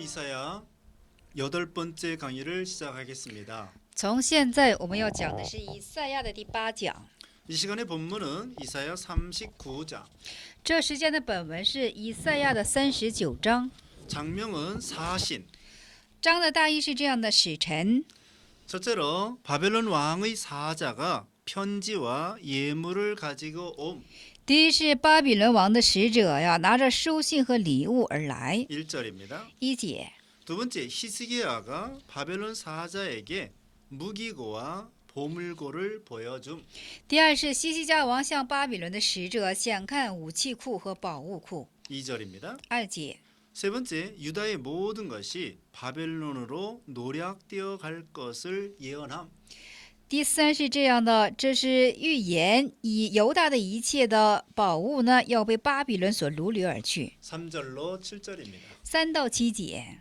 이사야 8번째 강의를 시작하겠습니다. 从现在我们要讲的是以赛亚的第8讲。 이 시간의 본문은 이사야 39장, 这时间的本文是以赛亚的39章， 장명은 사신. 章的大意是这样的：使臣， 첫째로 바벨론 왕의 사자가 편지와 예물을 가지고 옴. 第一是巴比伦王的使者呀，拿着书信和礼物而来。 1절입니다. 1节， 두 번째, 히스기야가 바벨론 사자에게 무기고와 보물고를 보여줌. 第二是西西家王向巴比伦的使者想看武器库和宝物库。 2절입니다. 2节， 세 번째, 유다의 모든 것이 바벨론으로 노략되어 갈 것을 예언함. 第三是这样的，这是预言，以犹大的一切的宝物呢，要被巴比伦所掳掠而去。 3절로 7절입니다. 3到7节。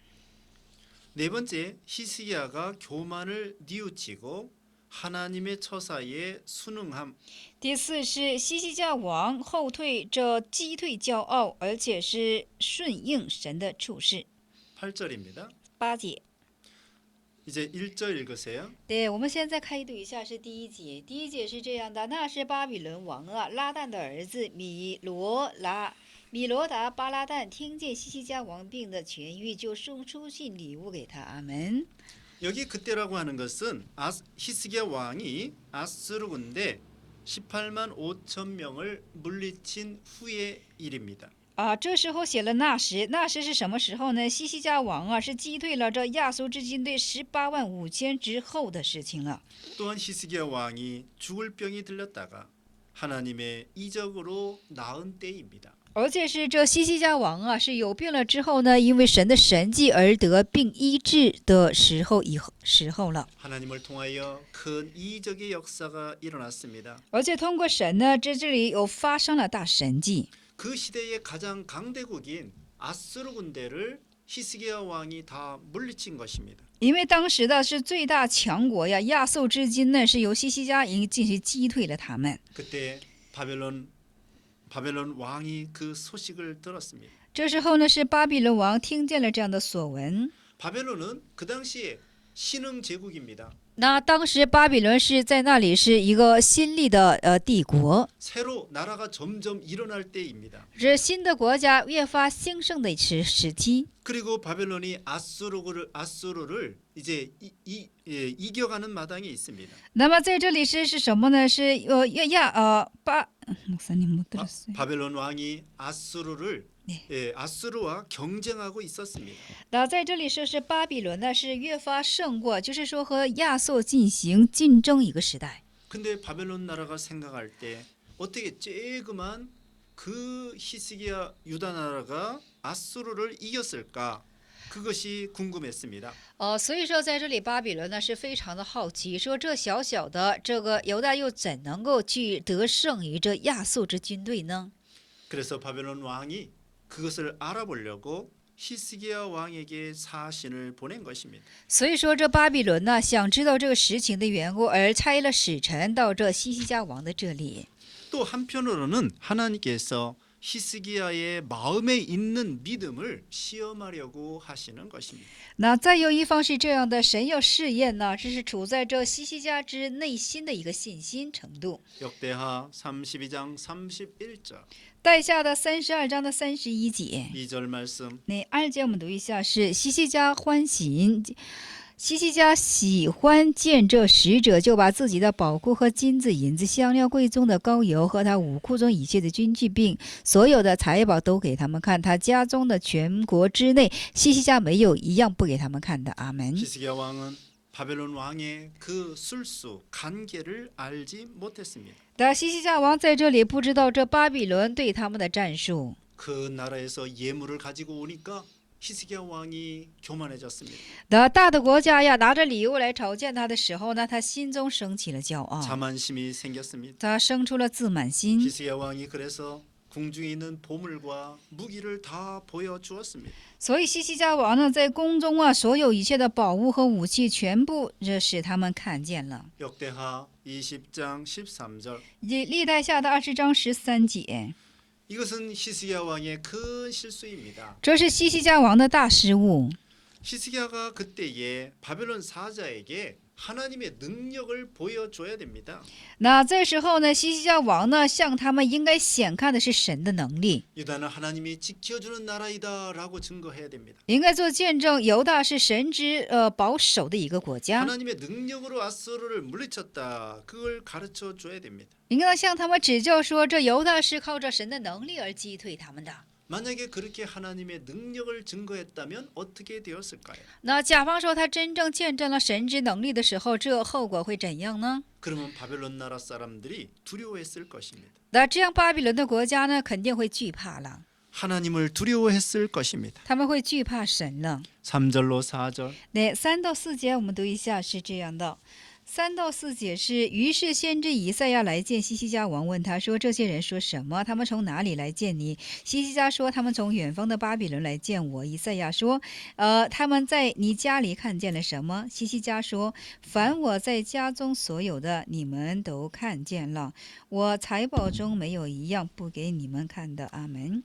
네 번째, 히스기야가 교만을 뉘우치고 하나님의 처사에 순응함. 第四是西西家王后退，这击退骄傲，而且是顺应神的处事。 8절입니다. 8节。 이제 1절 읽으세요. 对，我们现在开读一下，是第1节。第1节是这样的：那是巴比伦王啊，拉旦的儿子米罗达巴拉旦听见西西家王病的痊愈，就送书信礼物给他。阿门。 여기 그때라고 하는 것은 히스기야 왕이 아스루 군대 18만 5천 명을 물리친 후의 일입니다. 这时候写了那时，那时是什么时候呢？西西家王啊，是击退了这亚述之军队18万5千之后的事情了。 또한 히스기야 왕이 죽을 병이 들렸다가 하나님의 이적으로 나은 때입니다. 而且是这西西家王啊，是有病了之后呢，因为神的神迹而得病医治的时候了。 하나님을 통하여 큰 이적의 역사가 일어났습니다. 而且通过神呢，这里有发生了大神迹。 그 시대의 가장 강대국인 아스루 군대를 히스기야 왕이 다 물리친 것입니다. 因为当时的是最大强国呀，亚述之军呢，是由西西家营进行击退了他们。 그때 바벨론 왕이 그 소식을 들었습니다. 这时候呢，是巴比伦王听见了这样的所闻。 바벨론은 그 당시에 신흥 제국입니다. 那当时巴比伦是在那里是一个新立的帝国， 새로 나라가 점점 일어날 때입니다. 是新的国家越发兴盛的时期。 그리고 바벨론이 아수르를 이제 이겨가는 마당에 있습니다. 那么在这里是什么呢？是바벨론 왕이 아수르와 경쟁하고 있었습니다. 那在这里说是巴比伦呢，是越发胜过，就是说和亚述进行竞争一个时代。 근데 바벨론 나라가 생각할 때 어떻게 쬐그만 그 히스기야 유다 나라가 아수르를 이겼을까? 그것이 궁금했습니다. 所以说在这里巴比伦呢是非常的好奇，说这小小的这个犹大又怎能够去得胜于这亚述之军队呢？ 그래서 바벨론 왕이 그것을 알아보려고 히스기야 왕에게 사신을 보낸 것입니다. 所以说这巴比伦呢想知道这个实情的缘故，而差了使臣到这西西家王的这里。 또 한편으로는 하나님께서 히스기야의 마음에 있는 믿음을 시험하려고 하시는 것입니다. 那再有一方是这样的，神要试验呢，这是处在这西西家之内心的一个信心程度。 역대하 32장 31절 带下的32章的31节， 2절 말씀 那2节我们读一下，是西西家西西家喜欢见这使者，就把自己的宝库和金子、银子、香料、贵重的膏油和他武库中一切的军具，并所有的财宝都给他们看。他家中的全国之内，西西家没有一样不给他们看的。阿门。 히스기야 왕은 바벨론 왕의 그 술수 간계를 알지 못했습니다. 但西西家王在这里不知道这巴比伦对他们的战术。 그 나라에서 예물을 가지고 오니까 히스기야 왕이 교만해졌습니다. 那大的国家呀，拿着礼物来朝见他的时候呢，他心中升起了骄傲， 자만심이 생겼습니다. 他生出了自满心。 히스기야 왕이 그래서 궁중에 있는 보물과 무기를 다 보여주었습니다. 所以西西家王呢，在宫中啊，所有一切的宝物和武器，全部使他们看见了。 역대하 20장 13절 历代下的20章13节， 이것은 히스기야 왕의 큰 실수입니다. 这是西西家王的大失误。 히스기야가 그때에 바벨론 사자에게 하나님의 능력을 보여줘야 됩니다. 那这时候呢，西西家王呢，向他们应该显看的是神的能力， 유다는 하나님이 지켜주는 나라이다라고 증거해야 됩니다. 应该做见证，犹大是神之保守的一个国家， 하나님의 능력으로 아수르를 물리쳤다. 그걸 가르쳐 줘야 됩니다. 应该向他们指教说，这犹大是靠着神的能力而击退他们的。 만약에 그렇게 하나님의 능력을 증거했다면 어떻게 되었을까요? 那甲方说他真正见证了神之能力的时候，这后果会怎样呢？ 그러면 바벨론 나라 사람들이 두려워했을 것입니다. 那这样巴比伦的国家呢，肯定会惧怕了， 하나님을 두려워했을 것입니다. 他们会惧怕神了。 3절로 4절. 那3到4节我们读一下，是这样的。3到4节是，于是先知以赛亚来见西西家王，问他说：“这些人说什么？他们从哪里来见你？”西西家说：“他们从远方的巴比伦来见我。”以赛亚说：“他们在你家里看见了什么？”西西家说：“凡我在家中所有的，你们都看见了。我财宝中没有一样不给你们看的。”阿门。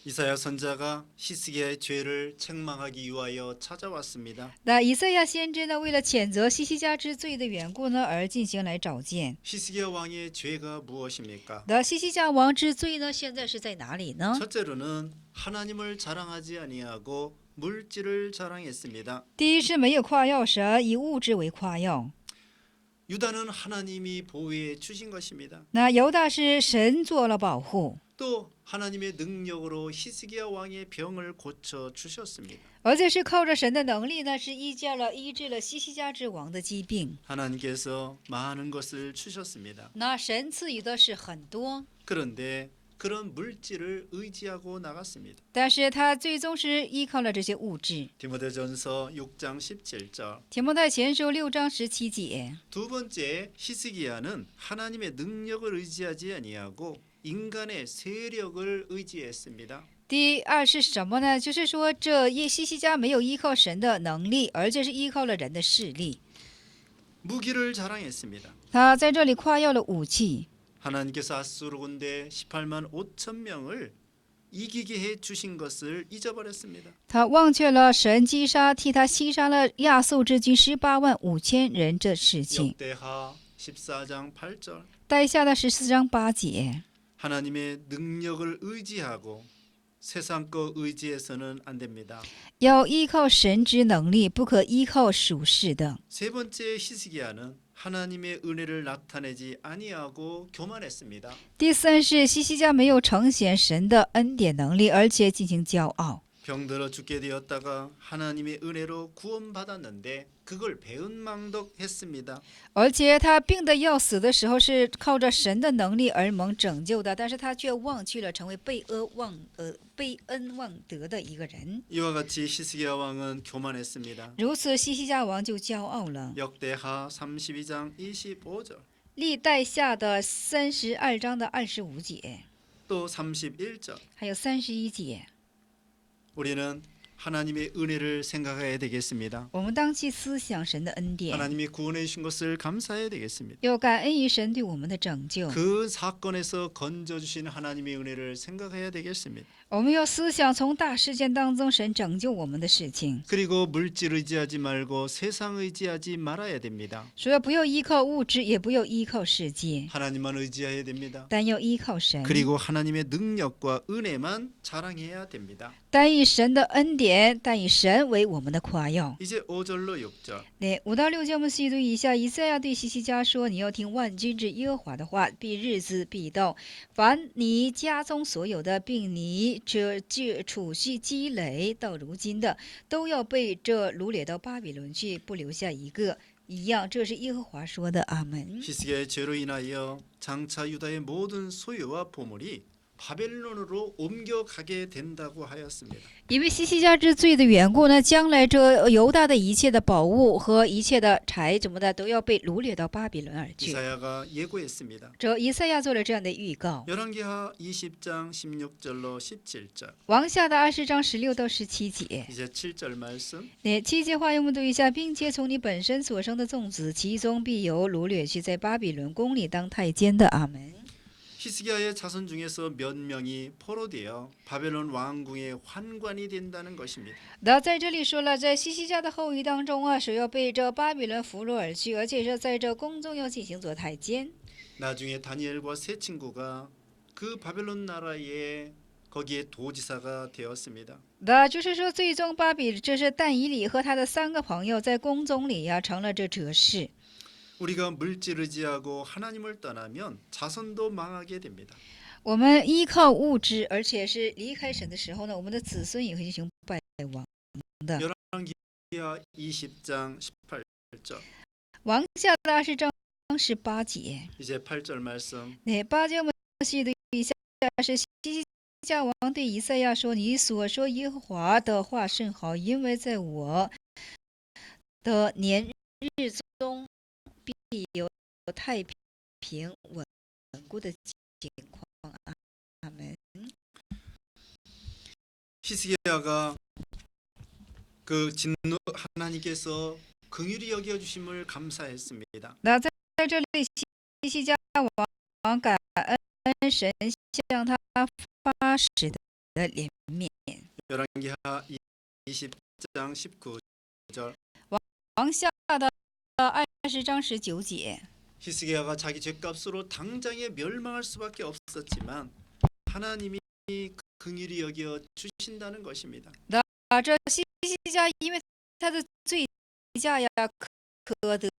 이사야 선자가 히스기야의 죄를 책망하기 위하여 찾아왔습니다. 那以赛亚先知呢，为了谴责西西家之罪的缘故呢，而进行来找见。 히스기야 왕의 죄가 무엇입니까? 那西西家王之罪呢，现在是在哪里呢？ 첫째로는 하나님을 자랑하지 아니하고 물질을 자랑했습니다. 第一是没有夸耀神，以物质为夸耀。 유다는 하나님이 보호해 주신 것입니다. 那犹大是神做了保护， 또 하나님의 능력으로 히스기야 왕의 병을 고쳐 주셨습니다. 而且是靠着神的能力呢，是医治了西西家之王的疾病。 하나님께서 많은 것을 주셨습니다. 那神赐予的是很多， 그런데 그런 물질을 의지하고 나갔습니다. 但是他最终是依靠了这些物质。 디모데전서 6장 17절. 提摩太前书6章17节。 두 번째 히스기야는 하나님의 능력을 의지하지 아니하고 인간의 세력을 의지했습니다. 第二是什么呢？就是说，这西西家没有依靠神的能力，而且是依靠了人的势力。 무기를 자랑했습니다. 他在这里夸耀了武器。 하나님께서 아수르 군대 18만 5천 명을 이기게 해 주신 것을 잊어버렸습니다. 他忘却了神击杀替他击杀了亚述之军18万5千人这事情。 역대하 14장 8절. 带下的14章8节。 하나님의 능력을 의지하고 세상 거 의지해서는 안 됩니다. 要依靠神之能力，不可依靠属世的。 세 번째 히스기야는 하나님의 은혜를 나타내지 아니하고 교만했습니다. 第三是西西家没有呈现神的恩典能力，而且进行骄傲。 병들어 죽게 되었다가 하나님의 은혜로 구원받았는데 그걸 배은망덕했습니다. 而且他病得要死的时候是靠着神的能力而蒙拯救的，但是他却忘去了成为被恩忘德的一个人。 이와 같이 히스기야 왕은 교만했습니다. 如此，西西家王就骄傲了。 역대하 32장 25절. 历代下的32章的25节， 또 31절. 还有31节， 우리는 하나님의 은혜를 생각해야 되겠습니다. 我们当去思想神的恩典， 하나님이 구원해 주신 것을 감사해야 되겠습니다. 要感恩于神对我们的拯救。 그 사건에서 건져 주신 하나님의 은혜를 생각해야 되겠습니다. 我们要思想从大事件当中神拯救我们的事情， 그리고 물질 의지하지 말고 세상 의지하지 말아야 됩니다. 所以不要依靠物质，也不要依靠世界， 하나님만 의지해야 됩니다. 但要依靠神， 그리고 하나님의 능력과 은혜만 자랑해야 됩니다. 单以神的恩典，但以神为我们的夸耀。 이제 5절로 6절. 那5到6节我们细读一下。以赛亚对西西家说：“你要听万军之耶和华的话，日子必到，凡你家中所有的，并你这储蓄积累到如今的，都要被这掳掠到巴比伦去，不留下一个。”一样，这是耶和华说的。阿门。 히스기야의 죄로 인하여 장차 유다의 모든 소유와 보물이 바벨론으로 옮겨가게 된다고 하였습니다. 因为西西家之罪的缘故呢，将来这犹大的一切的宝物和一切的财什么的，都要被掳掠到巴比伦而去。 이사야가 예고했습니다. 这以赛亚做了这样的预告。 열왕기하 20장 16절로 17절. 王下的20章16到17节。 이제 7절 말씀. 那7节话我们读一下，并且从你本身所生的众子，其中必有掳掠去在巴比伦宫里当太监的。阿门。 히스기야의 자손 중에서 몇 명이 포로되어 바벨론 왕궁의 환관이 된다는 것입니다. 那在这里说了，在西西家的后裔当中啊，是要被这巴比伦俘虏而去，而且是在这宫中要进行做太监。 나중에 다니엘과 세 친구가 그 바벨론 나라의 거기에 도지사가 되었습니다. 那就是说，最终这是但以理和他的3个朋友在宫中里呀、成了这哲士。 우리가 물질을 의지하고 하나님을 떠나면 자손도 망하게 됩니다. 我们依靠物质，而且是离开神的时候呢，我们的子孙也会进行败亡的。 열왕기하 20장 18절. 王下的20章18节， 이제 8절 말씀. 那8节我们细读一下，是西西家王对以赛亚说：“你所说耶和华的话甚好，因为在我的年日中必有太平稳固的情况。”阿门。 히스기야가 그 진노 하나님께서 긍휼히 여겨 주심을 감사했습니다. 那在这里，西西家王感恩神向他发使的怜悯。 열왕기하 20장 19절. 王下的20章19节。 히스기야가 자기 죄값으로 당장에 멸망할 수밖에 없었지만 하나님이 긍휼히 여겨 주신다는 것입니다. 这西西家因为他的罪价呀，可得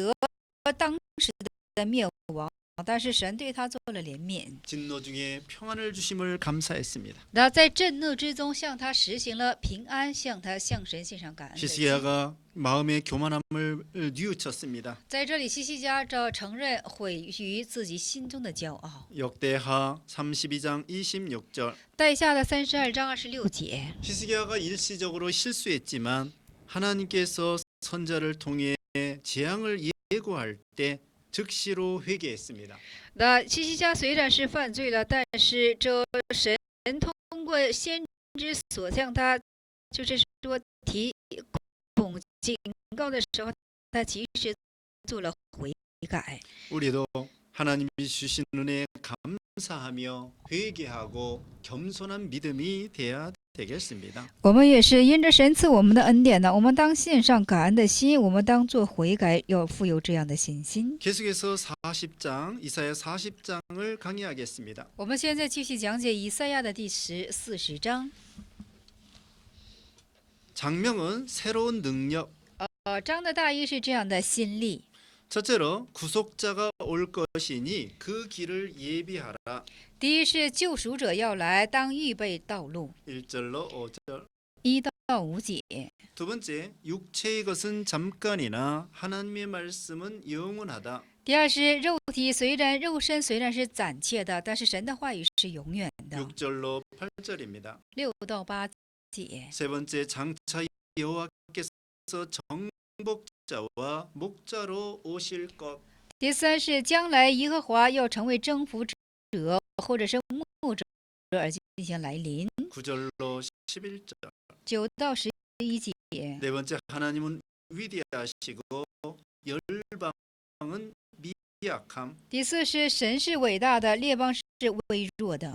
当时的灭亡，但是神对他做了怜悯。 진노 중에 평안을 주심을 감사했습니다. 那在震怒之中向他实行了平安，向神献上感恩的祭。 히스기야가 마음의 교만함을 뉘우쳤습니다. 在这里，西西家承认毁于自己心中的骄傲。 역대하 32장 26절. 带下的32章26节。 히스기야가 일시적으로 실수했지만 하나님께서 선자를 통해 재앙을 예고할 때 즉시로 회개했습니다. 那西西家虽然是犯罪了，但是这神通过先知所向他，就是说提供警告的时候，他及时做了悔改。 우리도 하나님이 주신 은혜에 감사하며 회개하고 겸손한 믿음이 되어야 되겠습니다. 我们也是因着神赐我们的恩典呢，我们当献上感恩的心，我们当做悔改，要富有这样的信心。 계속해서 40장 이사야 40장을 강의하겠습니다. 我们现在继续讲解以赛亚的第40章。 장명은 새로운 능력. 章的大意是这样的：心力。 첫째로 구속자가 올 것이니 그 길을 예비하라. 第一是救赎者要来，当预备道路。 1절로 5절. 1到5节。 두 번째, 육체의 것은 잠깐이나 하나님의 말씀은 영원하다. 第二是肉身虽然是暂切的，但是神的话语是永远的。 6절로 8절입니다. 6到8节。 세 번째, 장차 여호와께서 정복자와 목자로 오실 것. 第三是将来耶和华要成为征服者或者是牧者而进行来临。 9절로 11절. 9到11节。 네 번째, 하나님은 위대하시고 열방은 미약함. 第四是神是伟大的，列邦是微弱的。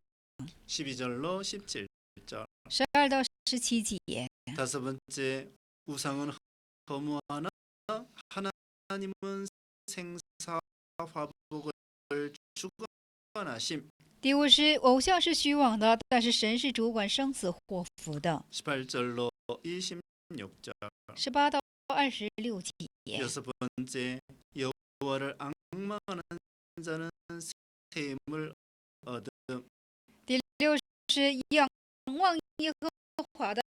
12절로 17절. 12到17节。 다섯 번째, 우상은 허무하나 하나님은 생사 화복을 주관하심. 第五是偶像是虚妄的，但是神是主管生死祸福的。 18절로 26절. 18到26节。 여섯 번째, 여호와를 앙망하는 자는 새 힘을 얻음. 第六是仰望耶和华的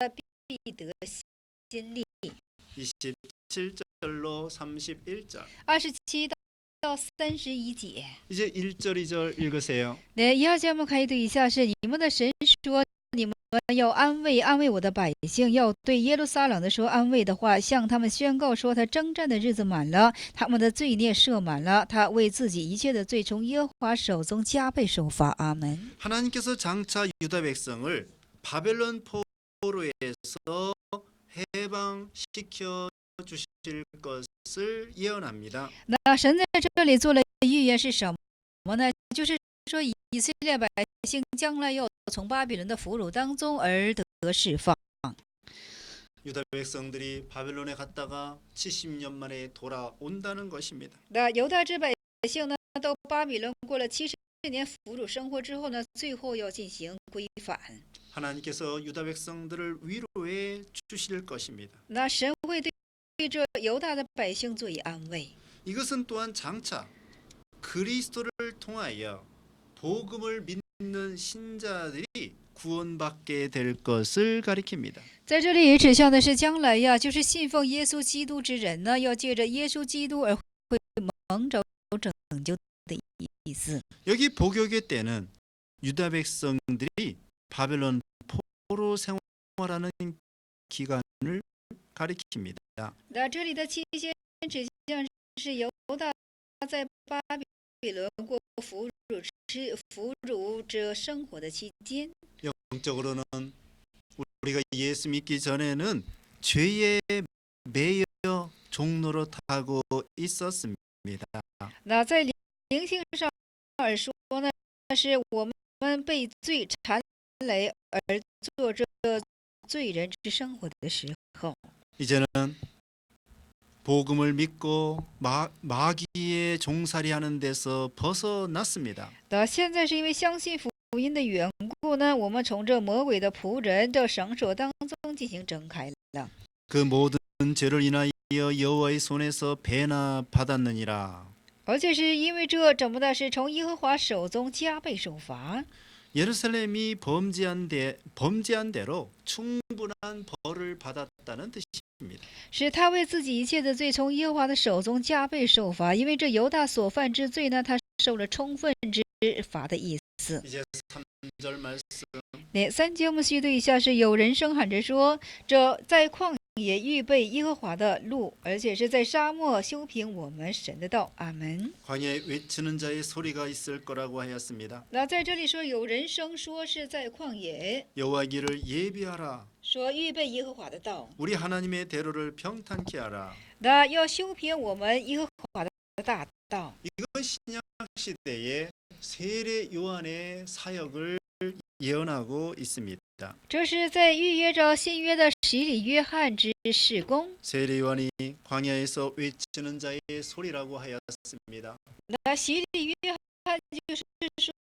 必得心力。 27절로 31절. 27到31节。 이제 1절 2절 읽으세요. 那1、2节我们可以读一下：是你们的神说，你们要安慰我的百姓，要对耶路撒冷的说安慰的话，向他们宣告说，他征战的日子满了，他们的罪孽赦满了，他为自己一切的罪从耶和華手中加倍受罚。阿门。 하나님께서 장차 유다 백성을 바벨론 포로에서 해방시켜 주실 것을 예언합니다. 那神在这里做了预言是什么呢？就是说以以色列百姓将来要从巴比伦的俘虏当中而得释放。 유다 백성들이 바벨론에 갔다가 70년 만에 돌아온다는 것입니다. 那犹大支百姓呢，到巴比伦过了70年俘虏生活之后呢，最后要进行归返。 하나님께서 유다 백성들을 위로해 주실 것입니다. 那神会对这犹大的百姓做以安慰。 이것은 또한 장차 그리스도를 통하여 복음을 믿는 신자들이 구원받게 될 것을 가리킵니다. 在这里也指向的是将来呀，就是信奉耶稣基督之人呢，要借着耶稣基督而会蒙着拯救的意思。 여기 복역의 때는 유다 백성들이 바벨론 포로 생활하는 기간을 가리킵니다. 那这里的期间指向是犹大在巴比伦过俘虏者生活的期间。 영적으로는 우리가 예수 믿기 전에는 죄에 매여 종로로 타고 있었습니다. 那在灵性上而说呢，是我们被罪缠累而做这罪人之生活的时候。 이제는 복음을 믿고 마귀의 종살이하는 데서 벗어났습니다. 那现在是因为相信福音的缘故呢，我们从这魔鬼的仆人这绳索当中进行挣开了。 그 모든 죄를 인하여 여호와의 손에서 배나 받았느니라. 而且是因为这怎么的，是从耶和华手中加倍受罚。 예루살렘이 범죄한 대로 충분한 벌을 받았다는 뜻입니다. 是他为自己一切的罪从耶和华的手中加倍受罚，因为这犹大所犯之罪呢，他受了充分之罚的意思。 이제 3절 말씀 那3节我们需对一下，是有人声喊着说：“这在旷野预备耶和华的路，而且是在沙漠修平我们神的道。”阿门。 광야에 외치는 자의 소리가 있을 거라고 하였습니다. 那在这里说有人声说是在旷野， 여호와 길을 예비하라. 说预备耶和华的道， 우리 하나님의 대로를 평탄케 하라. 那要修平我们耶和华的大道。 이건 신약 시대의 세례 요한의 사역을 예언하고 있습니다. 这是在预约着新约的洗礼约翰之事工。 세례 요한이 광야에서 외치는 자의 소리라고 하였습니다. 那洗礼约翰就是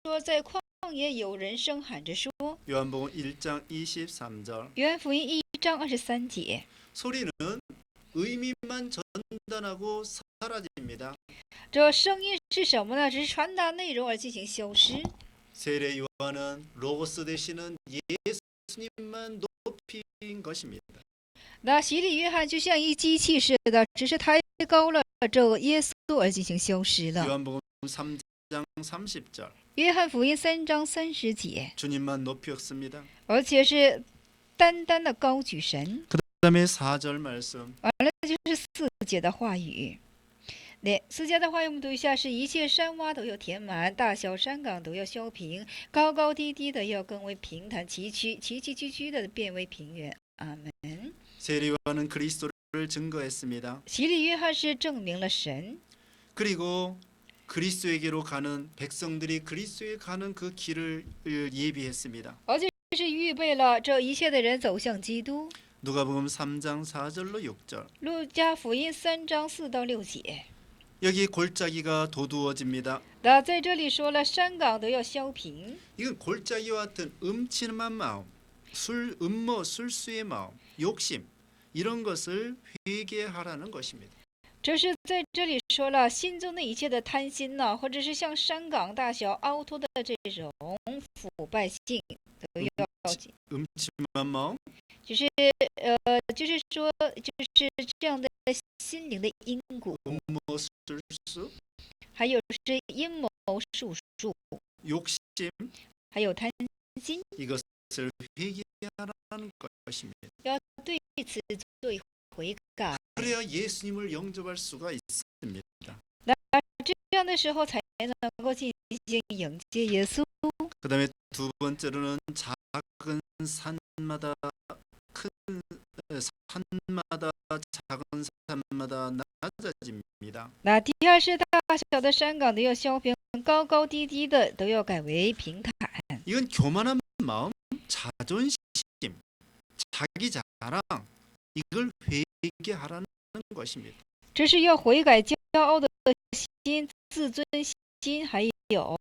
说，在旷野有人声喊着说， 요한복음 1장 23절. 约翰福音1章23节。 소리는 의미만 전달하고 사라집니다. 这声音是什么呢？只是传达内容而进行消失。 세례 요한은 로고스 되시는 예수님만 높인 것입니다. 那洗礼约翰就像一机器似的，只是抬高了这个耶稣而进行消失了。 요한복음 3장 30절. 约翰福音3章30节， 주님만 높였습니다. 而且是单单的高举神。 그다음에 4절 말씀. 完了就是4节的话语。那4节的话语我们读一下：是一切山洼都要填满，大小山岗都要削平，高高低低的要更为平坦，崎岖崎岖的变为平原。阿门。 세례 요한은 그리스도를 증거했습니다. 洗礼约翰是证明了神， 그리고 그리스도에게로 가는 백성들이 그리스도에 가는 그 길을 예비했습니다. 而且是预备了这一切的人走向基督。 누가복음 3장 4절로 6절. 路加福音3章4到6节。 여기 골짜기가 도두어집니다. 那在这里说了，山岗都要削平。 이건 골짜기와 같은 음침한 마음, 음모, 술수의 마음, 욕심 이런 것을 회개하라는 것입니다. 这是在这里说了，心中的一切的贪心呐、或者是像山岗大小凹凸的这种腐败性，都要 음침한 마음, 就是说，就是这样的心灵的因果， 음모, 술수, 还有是阴谋术数， 욕심 还有贪心， 이것을 회개하라는 것입니다. 要对此做悔改。 그래야 예수님을 영접할 수가 있습니다. 那这样的时候才能够进行迎接耶稣。 그다음에 두 번째로는 작은 산마다 큰 산마다 작은 산마다 낮아집니다. 那第二是大小的山岗都要削平，高高低低的都要改为平坦。 이건 교만한 마음, 자존심, 자기 자랑 이걸 회개하라는 것입니다. 这是要悔改骄傲的心、自尊心，还有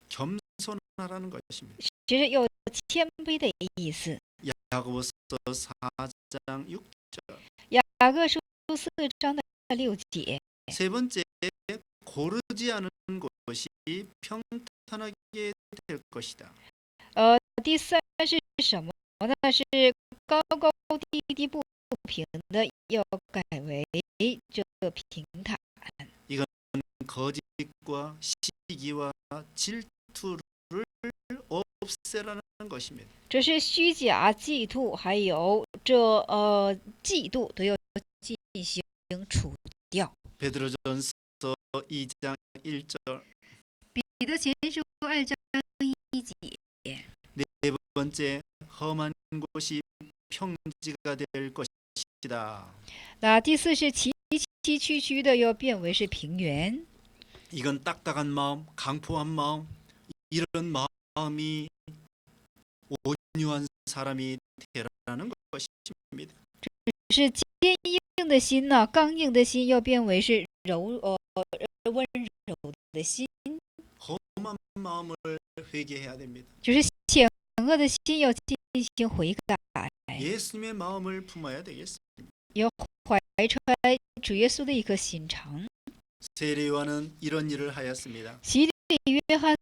겸손하라는 것입니다. 其实有谦卑的意思。 야고보서 4장 6절. 雅各书4章的6节。 세 번째, 고르지 않은 것이 평탄하게 될 것이다. 第三是什么呢？是高高低低不平的，要改为这个平坦。 이건 거짓과 시기와 질투를 없애라는 것입니다. 这是虚假、嫉妒，还有这嫉妒都要进行除掉。 베드로전서 2장 1절. 彼得前书2章1节。 네 번째, 험한 곳이 평지가 될 것이다. 那第四是崎崎岖岖的，要变为是平原。 이건 딱딱한 마음, 강포한 마음, 이런 마음이 온유한 사람이 되라는 것입니다. 是坚硬的心呐、刚硬的心要变为是温柔的心， 험한 마음을 회개해야 됩니다. 就是险恶的心要进行悔改， 예수님의 마음을 품어야 되겠습니다. 要怀揣主耶稣的一颗心肠。 세례요한은 이런 일을 하였습니다. 洗礼约翰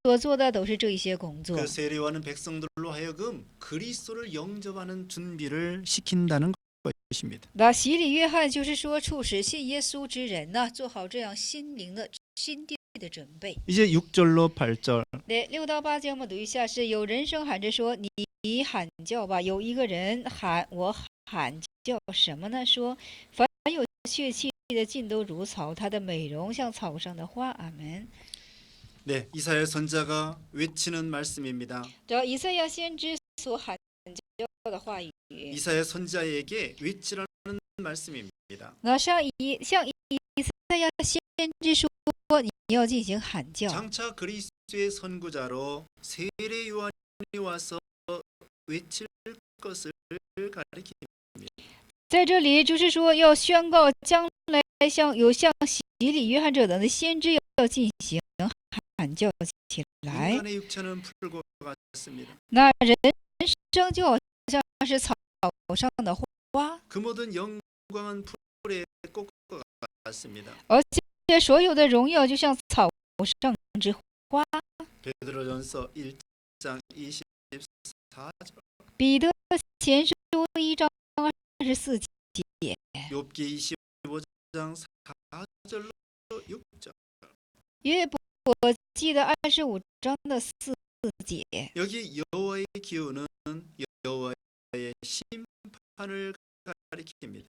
所做的都是这一些工作。 그 세례요한은 백성들로 하여금 그리스도를 영접하는 준비를 시킨다는 것입니다. 那洗礼约翰就是说，促使信耶稣之人呢，做好这样心灵的心地的准备。 이제 6절로 8절. 对，6到8节我们读一下，是有人声喊着说：“你喊叫吧！”有一个人喊：“我喊叫什么呢？”说：“凡有血气的尽都如草，它的美容像草上的花。”阿门。 네, 이사야 선자가 외치는 말씀입니다. 这以赛亚先知所喊叫的话语， 이사야 선자에게 외치라는 말씀입니다. 那向以赛亚先知说：“你要进行喊叫。” 장차 그리스도의 선구자로 세례 요한이 와서 외칠 것을 가리킵니다. 在这里就是说，要宣告将来像洗礼约翰这等的先知要进行喊叫起来。 인간의 육체는 풀과 같습니다. 那人生就好像是草上的花， 그 모든 영광은 풀의 꽃과 같습니다. 而且所有的荣耀就像草上之花。 베드로전서 1장 24절. 彼得前书1章24节， 욥기 25장 4절로 6절. 约伯记的25章的4节。 여기 여호와의 기운은 여호와의 심판을 가리킵니다.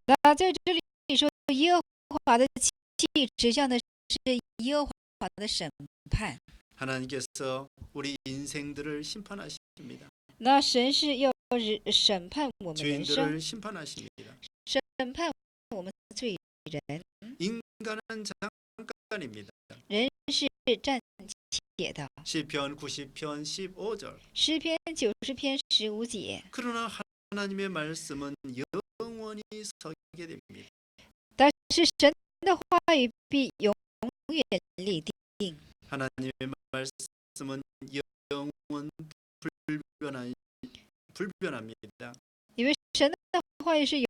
那在这里说，耶和华的气指向的是耶和华的审判。 하나님께서 우리 인생들을 심판하십니다. 那神是要审判我们人生， 죄인들을 심판하십니다. 审判我们罪人。 인간은 잠깐입니다. 人是暂且的。 시편 90편 15절. 诗篇90篇15节。 그러나 하나님의 말씀은 영원히 서게 됩니다. 但是神的话语必永远立定。 하나님의 말씀은 영원 불변합니다. 因为神的话语是永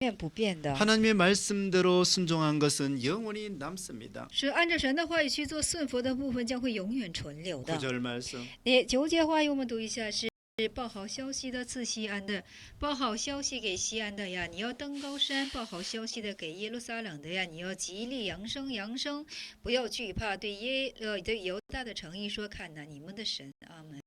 远不变的。 하나님의 말씀대로 순종한 것은 영원히 남습니다. 是按照神的话语去做顺服的部分，将会永远存留的。 9절 말씀. 9节话语我们读一下，是报好消息的赐西安的，报好消息给西安的呀！你要登高山，报好消息的给耶路撒冷的呀！你要极力扬声，不要惧怕，对犹大的诚意说：看哪，你们的神。阿门。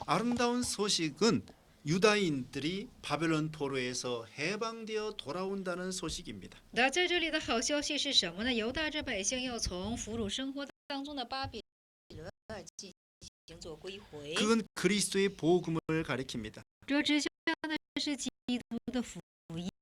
아름다운 소식은 유다인들이 바벨론 포로에서 해방되어 돌아온다는 소식입니다. 那在这里的好消息是什么呢？犹大这百姓要从俘虏生活当中的巴比伦进行做归回。 그건 그리스도의 복음을 가리킵니다. 这指向的是基督的福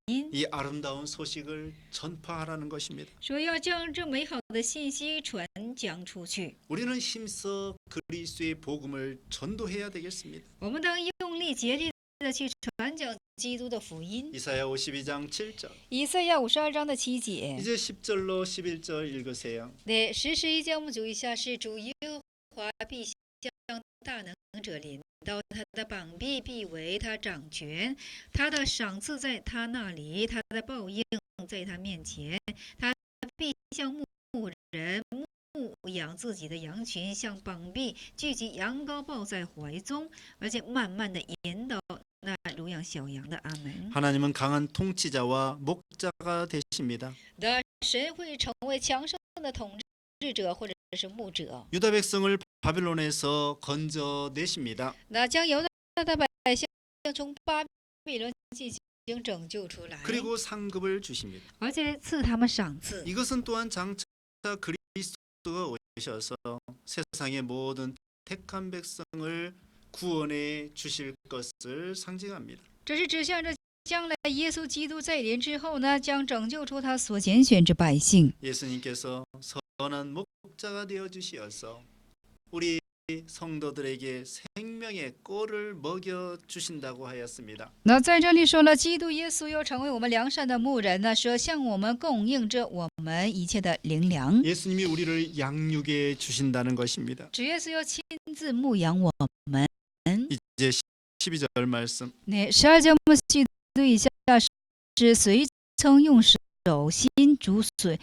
音。이 아름다운 소식을 전파하라는 것입니다. 说要将这美好的信息传讲出去。 우리는 힘써 그리스도의 복음을 전도해야 되겠습니다. 我们当用力竭力的去传讲基督的福音。 이사야 52장 7절. 以赛亚52章的7节。 이제 10절로 11절 읽으세요. 对11节我们读一下，是主耶和华必将大能者领到，他的膀臂必为他掌权，他的赏赐在他那里，他的报应在他面前，他必像牧人牧养自己的羊群，像膀臂聚集羊羔抱在怀中，而且慢慢的引导那乳养小羊的。阿门。 하나님은 강한 통치자와 목자가 되십니다. 的神会成为强盛的统治者或者是牧者， 유다 백성을 바빌론에서 건져내십니다. 那将犹大的百姓从巴比伦进行拯救出来， 그리고 상급을 주십니다. 而且赐他们赏赐。 이것은 또한 장차 그리스도가 오셔서 세상의 모든 택한 백성을 구원해 주실 것을 상징합니다. 这是指向着将来耶稣基督再临之后呢，将拯救出他所拣选之百姓。 예수님께서 선한 목자가 되어 주시어서 우리 성도들에게 생명의 꼴을 먹여 주신다고 하였습니다. 那在这里说了，基督耶稣要成为我们良善的牧人呢，说向我们供应着我们一切的灵粮。 예수님이 우리를 양육해 주신다는 것입니다. 主耶稣要亲自牧养我们。 이제 12절 말씀. 那12节我们去读一下，是随称用手心煮水，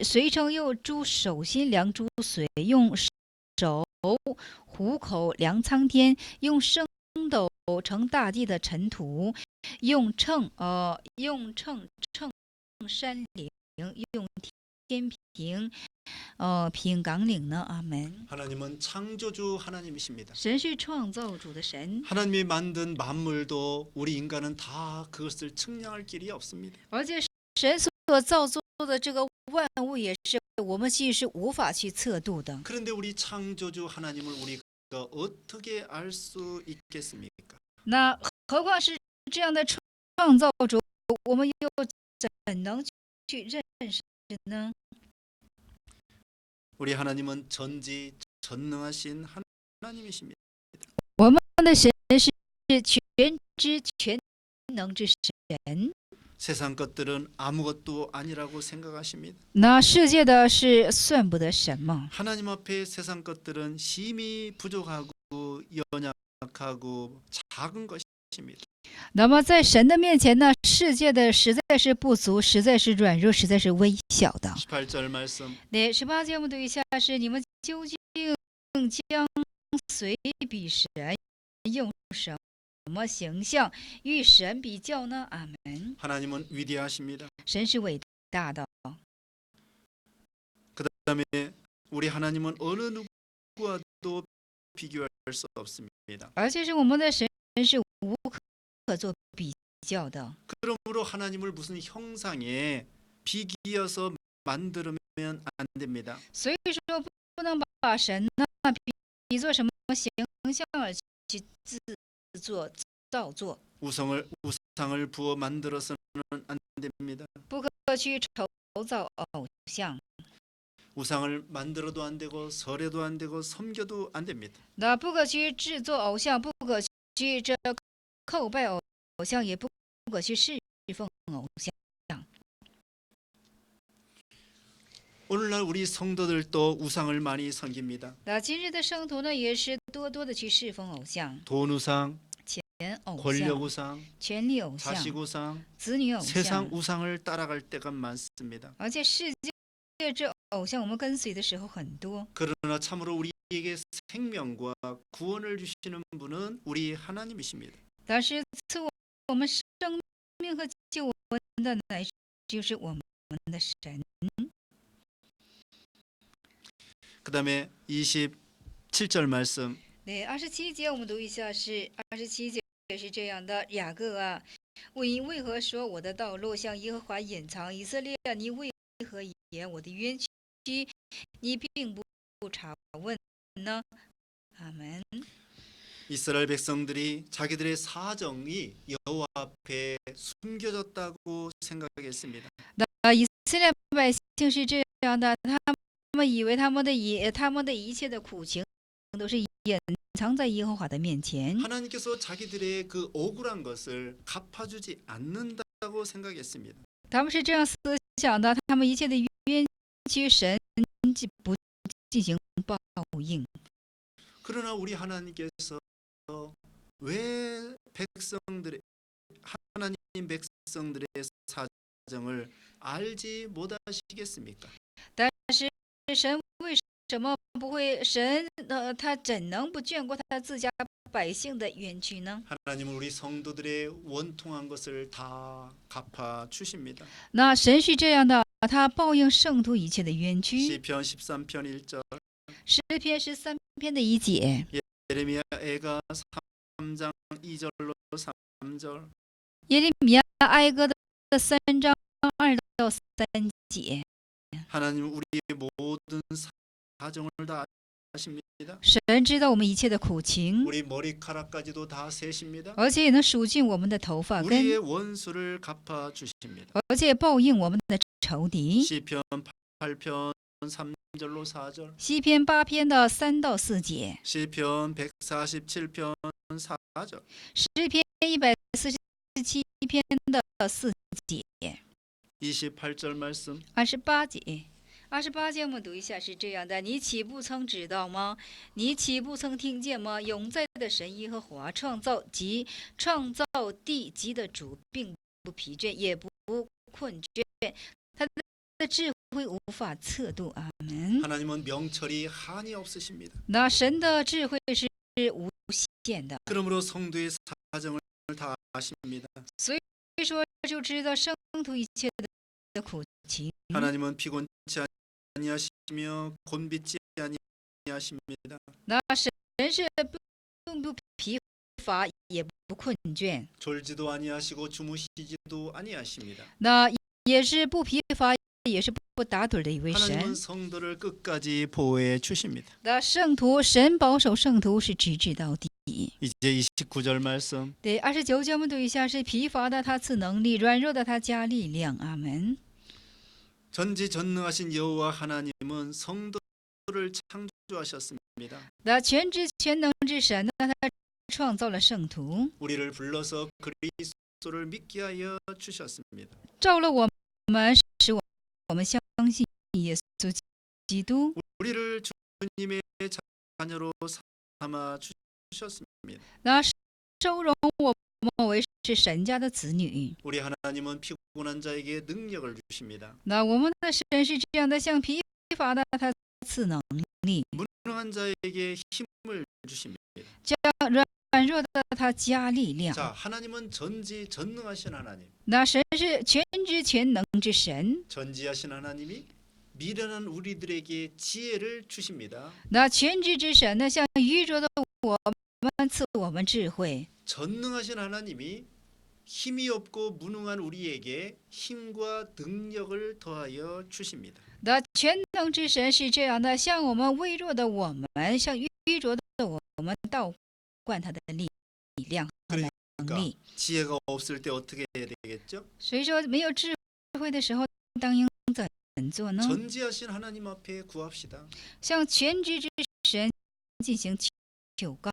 随称用猪手心量猪水，用手虎口量苍天，用升斗盛大地的尘土，用秤称山岭，用天平品岗岭呢。阿门。 하나님은 창조주 하나님이십니다. 神是创造主的神， 하나님이 만든 만물도 우리 인간은 다 그것을 측량할 길이 없습니다. 而且神所造作的这个万物也是我们其实是无法去测度的。 그런데 우리 창조주 하나님을 우리가 어떻게 알 수 있겠습니까? 那何况是这样的创造主，我们又怎能去认识呢？ 우리 하나님은 전지전능하신 하나님이십니다. 我们的神是全知全能之神。 세상 것들은 아무것도 아니라고 생각하십니다. 那世界的是算不得什么， 하나님 앞에 세상 것들은 심히 부족하고 연약하고 작은 것입니다. 那么在神的面前呢，世界的实在是不足，实在是软弱，实在是微小的。 18절 말씀. 那18节我们读一下，是你们究竟将随比神用什么形象与神比较呢？阿门。 하나님은 위대하십니다. 神是伟大的， 그다음에 우리 하나님은 어느 누구와도 비교할 수 없습니다. 而且是我们的神是无可做比较的。 그러므로 하나님을 무슨 형상에 비기어서 만들면 안 됩니다. 所以说不能把神呢比作什么形象而去造作， 우상을 부어 만들어서는 안 됩니다. 不可去筹造偶像。 우상을 만들어도 안 되고 설해도 안 되고 섬겨도 안 됩니다. 那不可去制作偶像，不可去这叩拜偶像，也不可去侍奉偶像。 오늘날 우리 성도들도 우상을 많이 섬깁니다. 那今日的圣徒呢，也是多多的去侍奉偶像、 돈 우상, 钱偶 권력 像、 우상, 权力偶像、 자식 우상, 子女偶 세상 像， 우상을 따라갈 때가 많습니다. 而且世界这偶像我们跟随的时候很多。 그러나 참으로 우리에게 생명과 구원을 주시는 분은 우리 하나님이십니다. 但是赐我们生命和救恩的乃就是我们的神。 그다음에 27절 말씀. 对，27节我们读一下，是27节是这样的：雅各啊，为何说我的道路向耶和华隐藏？以色列啊，你为何言我的冤屈？你并不查问呢？阿门。 이스라엘 백성들이 자기들의 사정이 여호와 앞에 숨겨졌다고 생각했습니다. 以色列百姓是这样的，他们以为他们的一切的苦情都是隐藏在耶和华的面前。 하나님께서 자기들의 그 억울한 것을 갚아주지 않는다고 생각했습니다. 他们是这样思想的，他们一切的冤屈神不进行报应。 그러나 우리 하나님께서 왜 하나님 백성들의 사정을 알지 못하시겠습니까? 但是神为什么不会？他怎能不眷顾他自家百姓的冤屈呢？ 하나님은 우리 성도들의 원통한 것을 다 갚아 주십니다. 那神是这样的，他报应圣徒一切的冤屈。 시편 13편 1절 诗篇13篇的1节， 예레미야 애가 3장 2절로 3절 耶利米亚哀歌的3章2到3节。 하나님 우리의 모든 사정을 다 아십니다. 神知道我们一切的苦情， 우리 머리카락까지도 다 세십니다. 而且也能数尽我们的头发根， 우리의 원수를 갚아 주십니다. 而且报应我们的仇敌。 시편 8편 3절로 4절 西篇8篇的3到4节， 시편 147편 4절 诗篇147篇的4节， 28절 말씀 28节。28节我们读一下，是这样的：你岂不曾知道吗？你岂不曾听见吗？永在的神耶和华创造地极的主，并不疲倦，也不困倦，他的智慧无法测度。阿门。 하나님은 명철이 한이 없으십니다. 那神的智慧是无限的， 그러므로 성도의 사정을 다 아십니다. 所以说就知道圣徒一切的苦情。 하나님은 피곤치 아니하시며 곤비지 아니하십니다. 那神是并不疲乏，也不困倦， 졸지도 아니하시고 주무시지도 아니하십니다. 那也是不疲乏，也是不打盹的一位 하나님은 神。 성도를 끝까지 보호해 주십니다. 那圣徒，神保守圣徒是直至到底。 이제 29절 말씀 对，29节我们读一下，是疲乏的他赐能力，软弱的他加力量。阿门。 전지전능하신 여호와 하나님은 성도를 창조하셨습니다. 那全知全能之神呢，他创造了圣徒， 우리를 불러서 그리스도를 믿게 하여 주셨습니다. 召了我们，使我们相信耶稣基督。 우리를 주님의 자녀로 삼아 주셨습니다. 那收容我们为是神家的子女。 우리 하나님은 피곤한 자에게 능력을 주십니다. 那我们的神是这样的，向疲乏的他赐能力， 무능한 자에게 힘을 주십니다. 将软弱的他加力量。 자, 하나님은 전지전능하신 하나님. 那神是全知全能之神， 전지하신 하나님이 미련한 우리들에게 지혜를 주십니다. 那全知之神呢，向愚拙的我们赐我们智慧。 전능하신 하나님이 힘이 없고 무능한 우리에게 힘과 능력을 더하여 주십니다. 那全能之神是这样的，向我们微弱的我们，向愚拙的我们倒灌他的力量和能力。 지혜가 없을 때 어떻게 해야 되겠죠? 所以说，没有智慧的时候，当应怎做呢？ 전지하신 하나님 앞에 구합시다. 向全知之神进行求告。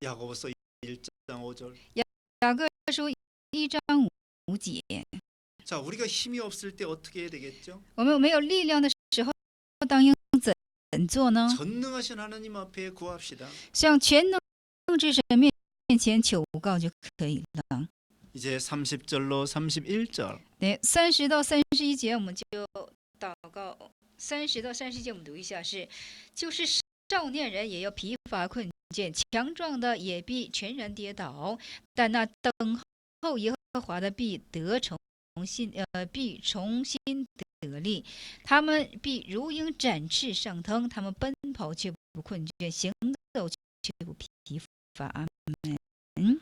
야고보서 1장 5절. 雅各书1章5节， 자, 우리가 힘이 없을 때 어떻게 해야 되겠죠? 我们没有力量的时候，当应怎做呢？ 전능하신 하나님 앞에 구합시다. 向全能之神面前求告就可以了。 이제 30절로 31절. 对，30到31节我们就祷告。30到31节我们读一下是，就是少年人也要疲乏困倦，强壮的也必全然跌倒，但那等候耶和华的必重新得力，他们必如鹰展翅上腾，他们奔跑却不困倦，行走却不疲乏。阿门。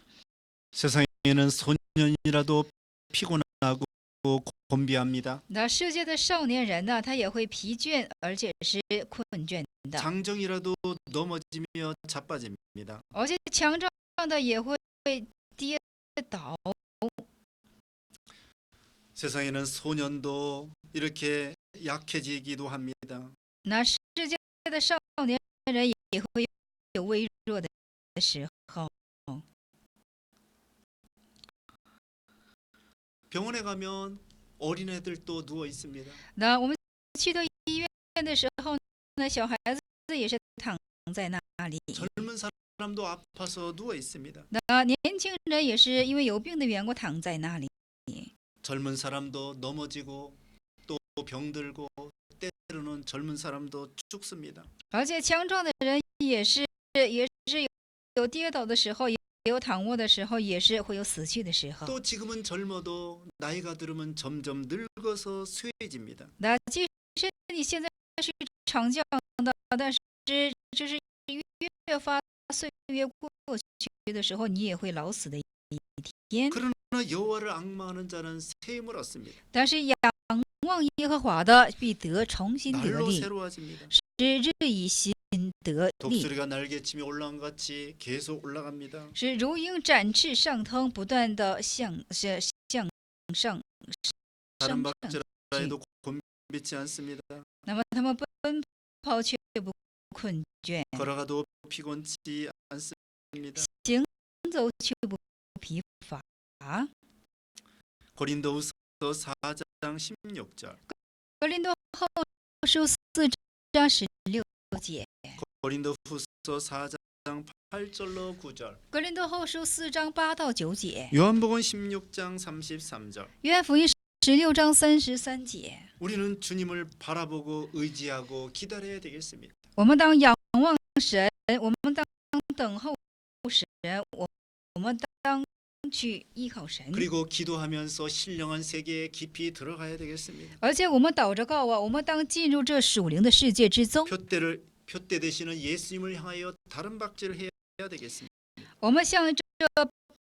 세상에는 소년이라도 피곤하고 곤비합니다. 那世界的少年人呢，他也会疲倦，而且是困倦的。 장정이라도 넘어지며 자빠집니다. 而且强壮的也会跌倒。 세상에는 소년도 이렇게 약해지기도 합니다. 那世界的少年人也会有微弱的时候。 병원에 가면 어린애들도 누워 있습니다. 那我们去到医院的时候呢，小孩子也是躺在那里。 젊은 사람도 아파서 누워 있습니다. 那年轻人也是因为有病的缘故躺在那里。 젊은 사람도 넘어지고 또 병들고 때로는 젊은 사람도 죽습니다. 而且强壮的人也是有跌倒的时候，也有躺卧的时候，也是会有死去的时候。 또 지금은 젊어도 나이가 들으면 점점 늙어서 쇠해집니다. 那即使你现在是强壮的，但是就是越发岁月过去的时候，你也会老死的一天。 그러나 여호와를 악망하는 자는 새 힘을 얻습니다. 但是仰望耶和华的必得重新得 날로 力， 새로워집니다. 是日以新得力， 독수리가 날개치며 올라간 것 같이 계속 올라갑니다. 是如鹰展翅上腾，不断的向上 다른 上。 박질라에도 곤비치 않습니다. 那么他们奔跑却不困倦， 걸어가도 피곤치 않습니다. 行走却不疲乏。 고린도후서 4장 16절. 格林多后书4章16节， 고린도후서 4장 8절로 9절. 格林多后书4章8到9节， 요한복음 16장 33절. 约翰福音16章33节。 우리는 주님을 바라보고 의지하고 기다려야 되겠습니다. 我们当仰望神，我们当等候神，我们当去依靠神， 그리고 기도하면서 신령한 세계에 깊이 들어가야 되겠습니다. 而且我们祷着告啊，我们当进入这属灵的世界之中。 표대 되시는 예수님을 향하여 다른 박질을 해야 되겠습니다. 我们向这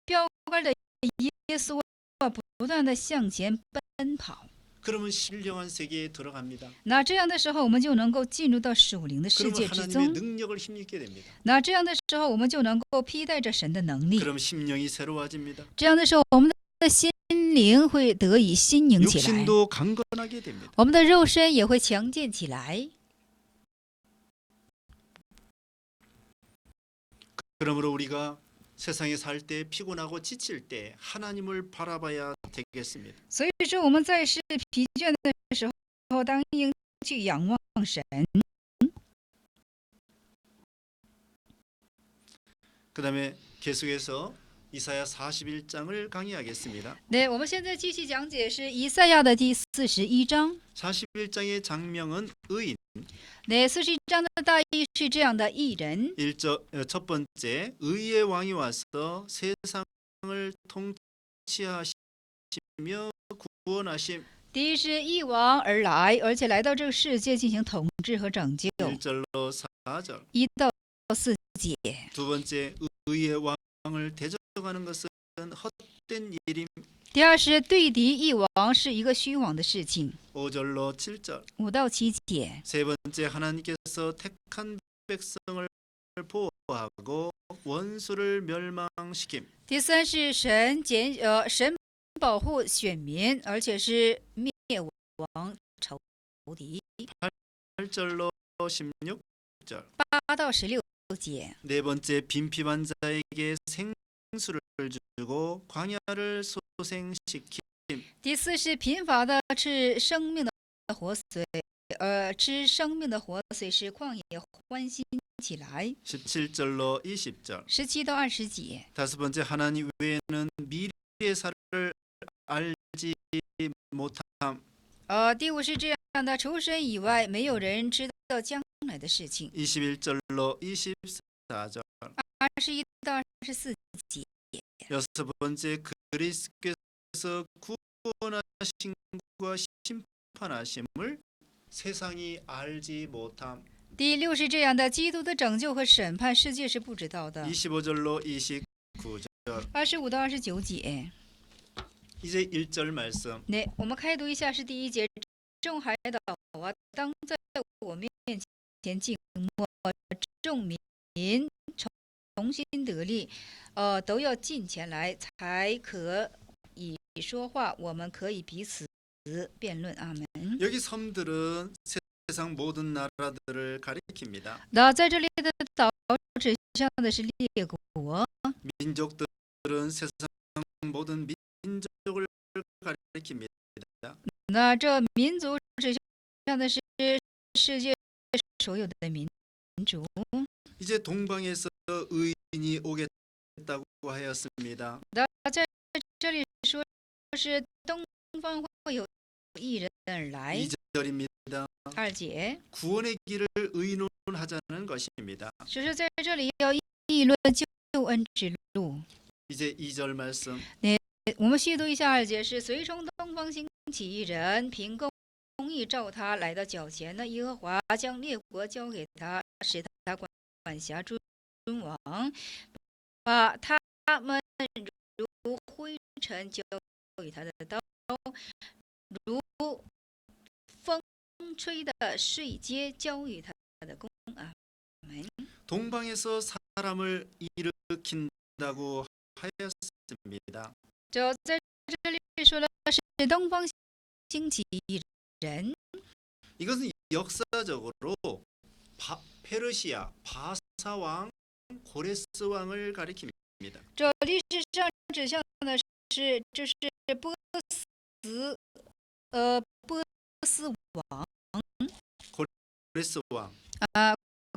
标杆的耶稣啊，不断的向前奔跑。 그러면 신령한 세계에 들어갑니다. 那这样的时候，我们就能够进入到属灵的世 그러면 界之 하나님의 中。 능력을 힘입게 됩니다. 那这样的时候，我们就能够披戴着神的能力。 그럼 심령이 새로워집니다. 这样的时候，我们的心灵会得以新颖起来， 육신도 강건하게 됩니다. 我们的肉身也会强健起来。 그러므로 우리가 세상에 살 때 피곤하고 지칠 때 하나님을 바라봐야 되겠습니다. 所以说，我们在世疲倦的时候，当应去仰望神。 그다음에 계속해서 이사야 41장을 강의하겠습니다. 对，我们现在继续讲解是以赛亚的第41章。 41장의 장명은 의인. 对，41章的大意是这样的：义人， 첫 번째 의의 왕이 와서 세상을 통치하시며 구원하심. 第一是义王而来，而且来到这个世界进行统治和拯救。 1절로 4절. 1到4节。 두 번째 의의 왕을 대적하는 것은 헛된 일임. 第二是对敌义王是一个虚妄的事情。 5절로 7절. 5到7节。 세 번째 하나님께서 택한 백성을 보호하고 원수를 멸망시킴. 第三是神保护选民，而且是灭亡仇敌。 8절로 16절. 8到16节。 네 번째 빈피반 자에게 생수를 주고 광야를 소생시킴. 第四是贫乏的吃生命的活水，吃生命的活水使旷野欢欣起来。 17절로 20절. 17到20节。 다섯 번째 하나님 외에는 미래사를 알지 못함. 第五是这样的：除神以外，没有人知道将来的事情。 21절로 24절. 21到24节。 여섯 번째 그리스도께서 구원하심과 심판하심을 세상이 알지 못함. 第六是这样的：基督的拯救和审判，世界是不知道的。 25절로 29절. 25到29节。 이제 1절 말씀. 对，我们开读一下是第1节：众海岛啊，当在我面前静默；众民重新得力，都要进前来才可以说话，我们可以彼此辩论。阿门。 여기 섬들은 세상 모든 나라들을 가리킵니다. 那在这里的岛指向的是列国， 민족들은 세상 모든 민족을 가리킵니다. 那这民族指向的是世界所有的民族。 이제 동방에서 의인이 오겠다고 하였습니다. 那在这里说是东方会有一人而来。 2절입니다. 二节， 구원의 길을 의논하자는 것입니다. 就是在这里要议论救恩之路。 이제 2절 말씀. 我们细读一下二节，是随从东方兴起一人，凭公义照他来到脚前呢。耶和华将列国交给他，使他管辖诸君王，把他们如灰尘交与他的刀，如风吹的碎秸交与他的弓。阿门。 동방에서 사람을 일으킨다고 하였습니다. 在这里说的是东方兴起一人， 이것은 역사적으로 페르시아 바사왕 고레스 왕을 가리킵니다. 这历史上指向的是就是波斯王 고레스 왕.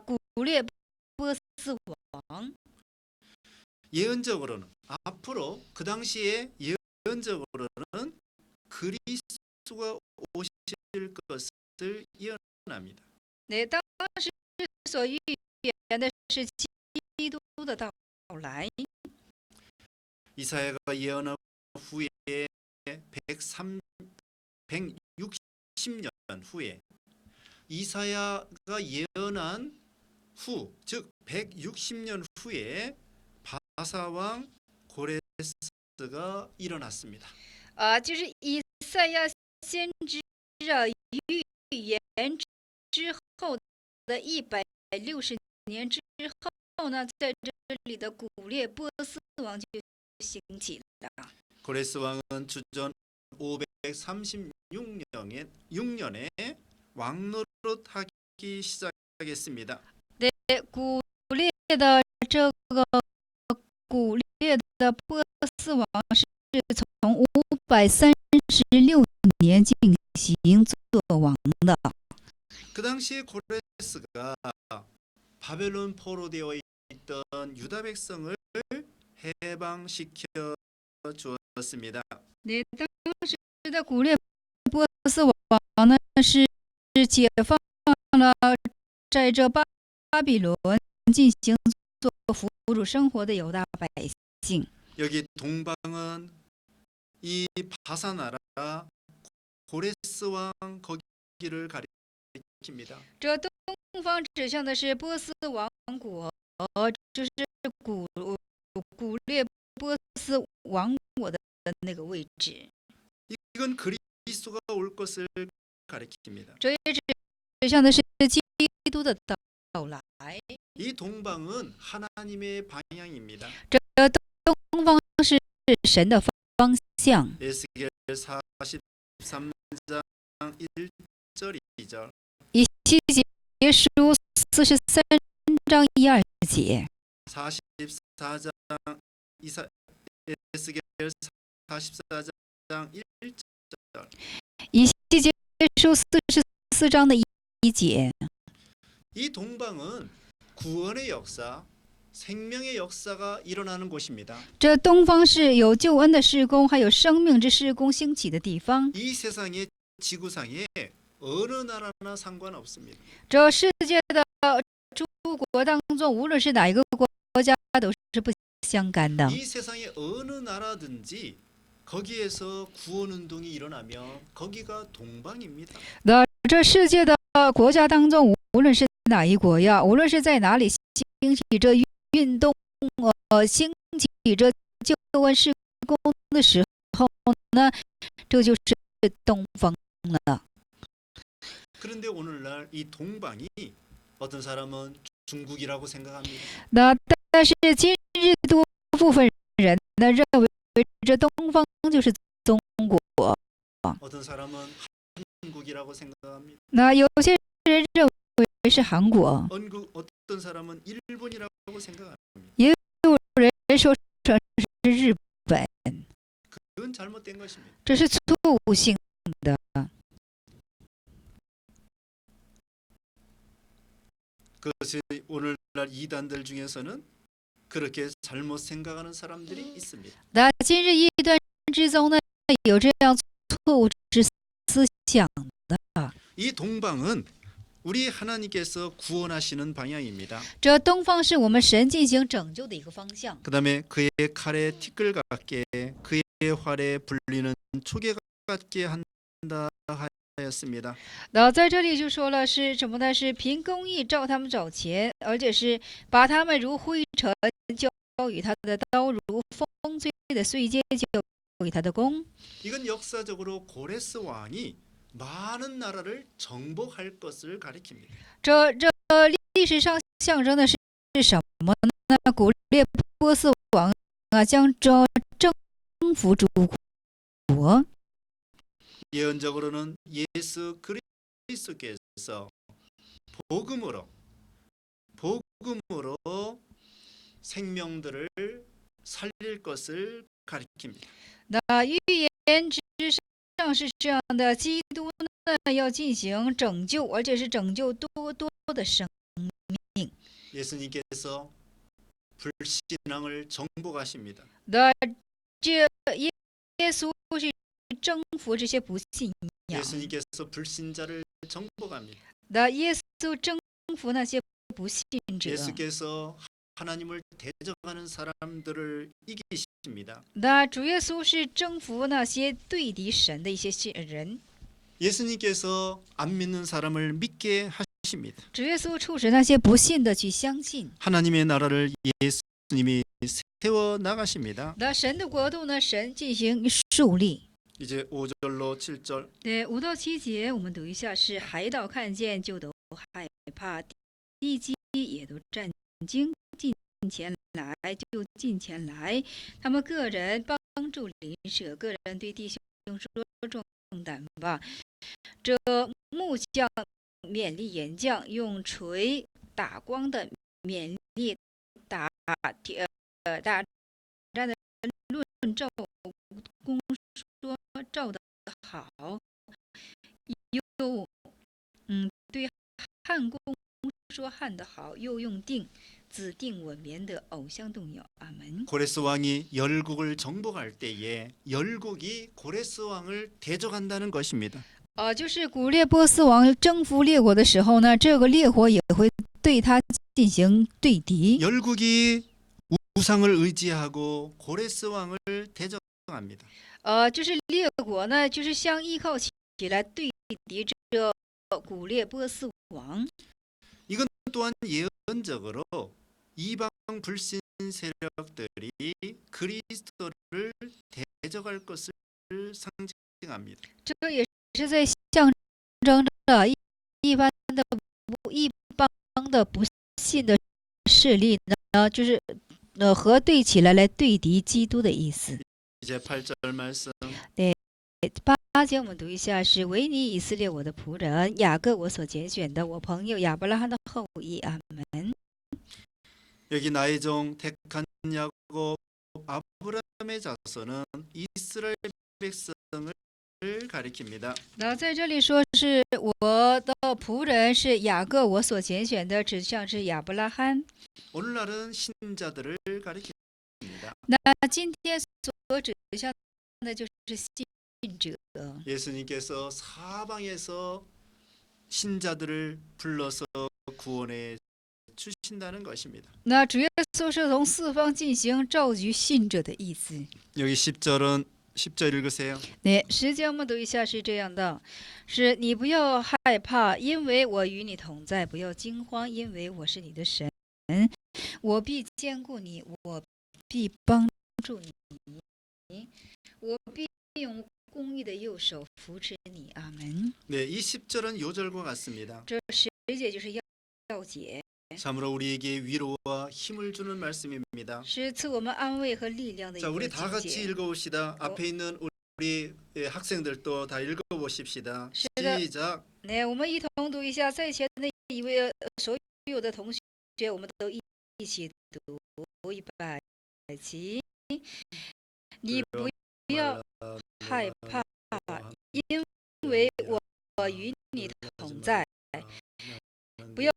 古列波斯王。 예언적으로는 앞으로 그 당시에 예언적으로는 그리스도가 오실 것을 예언합니다. 那当时所预言的是基督的到来。 이사야가 예언한 후에 160년 후에 이사야가 예언한 후, 즉 160년 후에 바사왕 고레스가 일어났습니다. 就是以赛亚先知预言之后的160年之后呢，在这里的古列波斯王就兴起了。 고레스 왕은 주전 536년에 왕노릇하기 시작했습니다. 对，古列的这个古列的波斯王是从536年进行做王的。 그 당시에 고레스가 바벨론 포로되어 있던 유다 백성을 해방시켜 주었습니다. 对，当时的古列波斯王呢是解放了在这巴比伦进行做俘虏生活的犹大百姓。 여기 동방은 이 바사나라 고레스 왕 거기를 가리킵니다. 这东方指向的是波斯王国，就是古列波斯王国的那个位置。 이건 그리스도가 올 것을 가리킵니다. 这也指向的是基督的到来。 이 동방은 하나님의 방향입니다. 这东方是神的方向。 에스겔 43장 1절 2절. 以西结书43章1、2节。 44장 에스겔 44장 1절. 以西结书44章的1节。 이 동방은 구원의 역사, 생명의 역사가 일어나는 곳입니다. 这东方是有救恩的事工，还有生命之事工兴起的地方。 이 세상의 지구상에 어느 나라나 상관없습니다. 这世界的诸国当中，无论是哪一个国家，都是不相干的。 이 세상의 어느 나라든지 거기에서 구원 운동이 일어나면 거기가 동방입니다. 那这世界的国家当中，无论是哪一国呀，无论是在哪里兴起这运动，兴起这救恩事工的时候呢，这就是东方了。 그런데 오늘날 이 동방이 어떤 사람은 중국이라고 생각합니다. 那但是今日多部部分人呢认为这东方就是中国， 어떤 사람은 한국이라고 생각합니다. 那有些人认为是韩国， 어떤 사람은 일본이라고 생각합니다. 也有人说成是日本， 그건 잘못된 것입니다. 这是错误性的。 그것이 오늘날 이단들 중에서는 그렇게 잘못 생각하는 사람들이 있습니다. 那今日异端之中呢，有这样错误之思想的。 이 동방은 우리 하나님께서 구원하시는 방향입니다. 这东方是我们神进行拯救的一个方向。 그다음에 그의 칼에 티끌 같게 그의 활에 불리는 초계 같게 한다 하였습니다. 那在这里就说了是什么呢？是凭公义照他们找钱，而且是把他们如灰尘交与他的刀，如风吹的碎秸交与他的弓。 이건 역사적으로 고레스 왕이 많은 나라를 정복할 것을 가리킵니다. 这历史上象征的是什么呢？古列波斯王啊，将征服诸国。 예언적으로는 예수 그리스도께서 복음으로 생명들을 살릴 것을 가리킵니다. 那预言之上是这样的：基督呢要进行拯救，而且是拯救多的生命。 예수님께서 불신앙을 정복하십니다. 那这耶稣是征服这些不信仰， 예수님께서 불신자를 정복합니다. 那耶稣征服那些不信者， 예수께서 하나님을 대적하는 사람들을 이기십니다. 那主耶稣是征服那些对敌神的一些人， 예수님께서 안 믿는 사람을 믿게 하십니다. 主耶稣促使那些不信的去相信。 하나님의 나라를 예수님이 세워 나가십니다. 那神的国度呢，神进行树立。 이제 5절로 7절 对，5到7节我们读一下：是海岛看见就都害怕，地基也都战惊，近前来就近前来，他们个人帮助邻舍，个人对弟兄说重担吧。这木匠勉励岩匠，用锤打光的勉励打战的论照公说照的好，又对汉公说汉的好，又用定指定我免得偶像动摇。阿门。 고레스 왕이 열국을 정복할 때에 열국이 고레스 왕을 대적한다는 것입니다. 就是古列波斯王征服列国的时候呢，这个列国也会对他进行对敌。 열국이 우상을 의지하고 고레스 왕을 대적합니다. 就是列国呢，就是相依靠起来对敌这古列波斯王。 이건 또한 예언적으로 이방 불신 세력들이 그리스도를 대적할 것을 상징합니다. 这也是在象征着一般的不信的势力呢，就是合对起来来对敌基督的意思。 이제 8절 말씀 8节我们读一下：是维尼以色列我的仆人，雅各我所拣选的，我朋友亚伯拉罕的后裔。阿门。 여기 나의 종 택한 야곱 아브라함의 자손은 이스라엘 백성을 가리킵니다. 那在这里说是我的仆人是雅各我所拣选的，指向是亚伯拉罕。 오늘날은 신자들을 가리킵니다. 那今天所指向的就是信者。 예수님께서 사방에서 신자들을 불러서 구원해 주신다는 것입니다. 那主耶稣是从四方进行召集信者的意思。 여기 10절 읽으세요. 对，10节我们读一下是这样的：是你不要害怕，因为我与你同在；不要惊慌，因为我是你的神，我必坚固你，我必帮助你，我必用公义的右手扶持你。阿门。 네, 이 10절은 요절과 같습니다. 这10节就是要解。 참으로 우리에게 위로와 힘을 주는 말씀입니다. 是赐我们安慰和力量的一 자, 个 우리 다 境 같이 界。 읽어봅시다. 앞에 있는 우리 학생들도 다 읽어보십시다. 是的。 시작. 来，我们一同读一下在前的一位所有的同学，我们都一起读预备起。你不要害怕，因为我与你同在；不要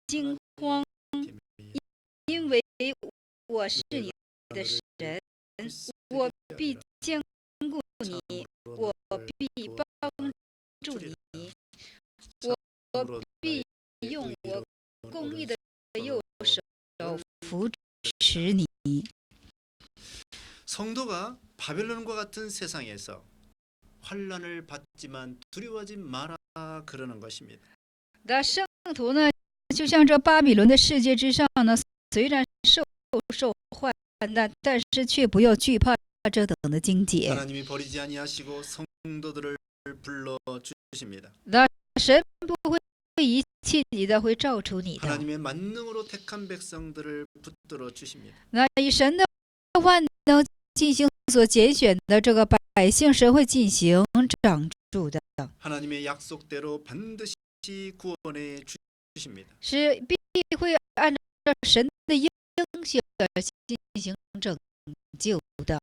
惊慌，因为我是你的神，我必坚固你，我必帮助你，我必用我公义的右手扶持你。 성도가 바벨론과 같은 세상에서 환난을 받지만 두려워하지 마라 그러는 것입니다. 那圣徒呢，就像这巴比伦的世界之上呢，虽然受患难，但是却不要惧怕这等的荆棘。 하나님이 버리지 아니하시고 성도들을 불러 주십니다. 那神不会遗弃你的，会照出你的。 하나님의 만능으로 택한 백성들을 붙들어 주십니다. 那以神的万能进行所拣选的这个百姓，神会进行长住的， 하나님의 약속대로 반드시 구원해 주십니다. 是必会按照神的应许而进行拯救的。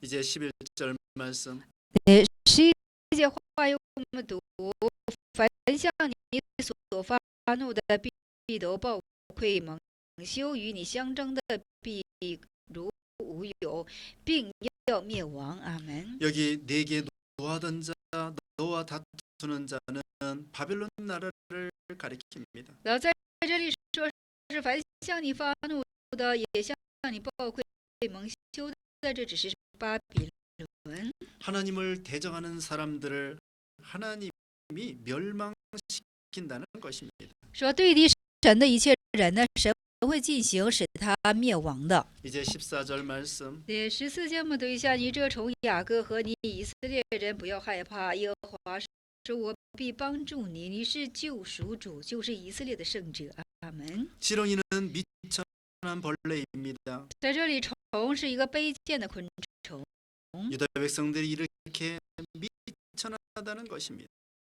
이제 11절 말씀. 11节话又我们读：凡向你所发怒的，必得报愧；蒙羞与你相争的，必如无有，并要灭亡。阿门。 여기 내게 노하던 자 너와 다투는 자는 바벨론 나라를 가리킵니다. 然后在这里说是凡向你发怒的，也向你报愧蒙羞的，这只是巴比伦。 하나님을 대적하는 사람들을 하나님이 멸망시킨다는 것입니다. 说对敌神的一切人呢，神会进行使他灭亡的。 이제 14절 말씀. 第14节我们读一下：你这从雅各和你以色列人不要害怕，耶和华说：我必帮助你，你是救赎主，就是以色列的圣者。阿门。 지렁이는 미천한 벌레입니다. 在这里，虫是一个卑贱的昆虫。 유다 백성들이 이렇게 미천하다는 것입니다.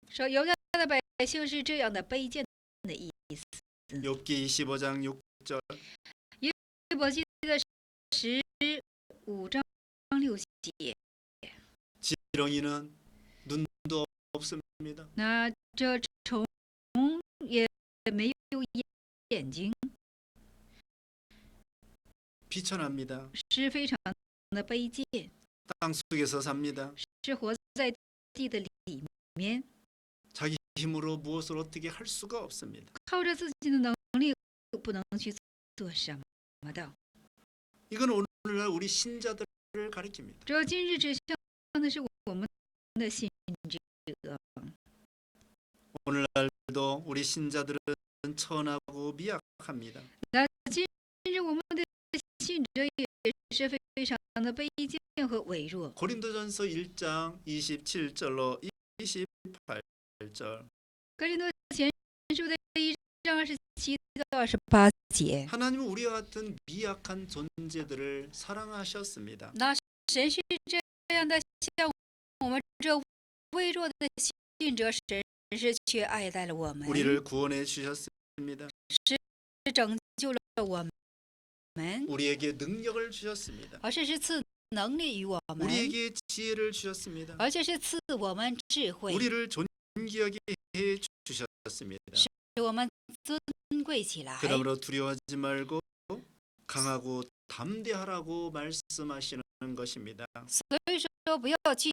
说犹大的百姓是这样的卑贱的意思。 욥기 25장 6절. 我记得15章6节。 지렁이는 눈도 없습니다. 那这虫也没有眼睛， 비천합니다. 是非常的卑贱， 땅속에서 삽니다. 是活在地的里面， 자기 힘으로 무엇을 어떻게 할 수가 없습니다. 靠着自己的能力不能去做什么的。 이건 오늘날 우리 신자들을 가리킵니다. 这今日指向的是我们的信者。 오늘날도 우리 신자들은 천하고 미약합니다. 那今日我们的信者也是非常的卑贱和微弱。 고린도전서 1장 27절로 28절. 格林多前书的1章27到28节。 하나님은 우리와 같은 미약한 존재들을 사랑하셨습니다. 那神是这样的，像我们这微弱的信者，神是却爱戴了我们， 우리를 구원해 주셨습니다. 是拯救了我们， 우리에게 능력을 주셨습니다. 而且是赐能力于我们， 우리에게 지혜를 주셨습니다. 而且是赐我们智慧， 우리를 존귀하게 해 주셨습니다. 使我们尊贵起来。 그러므로 두려워하지 말고 강하고 담대하라고 말씀하시는 것입니다. 所以说，不要惧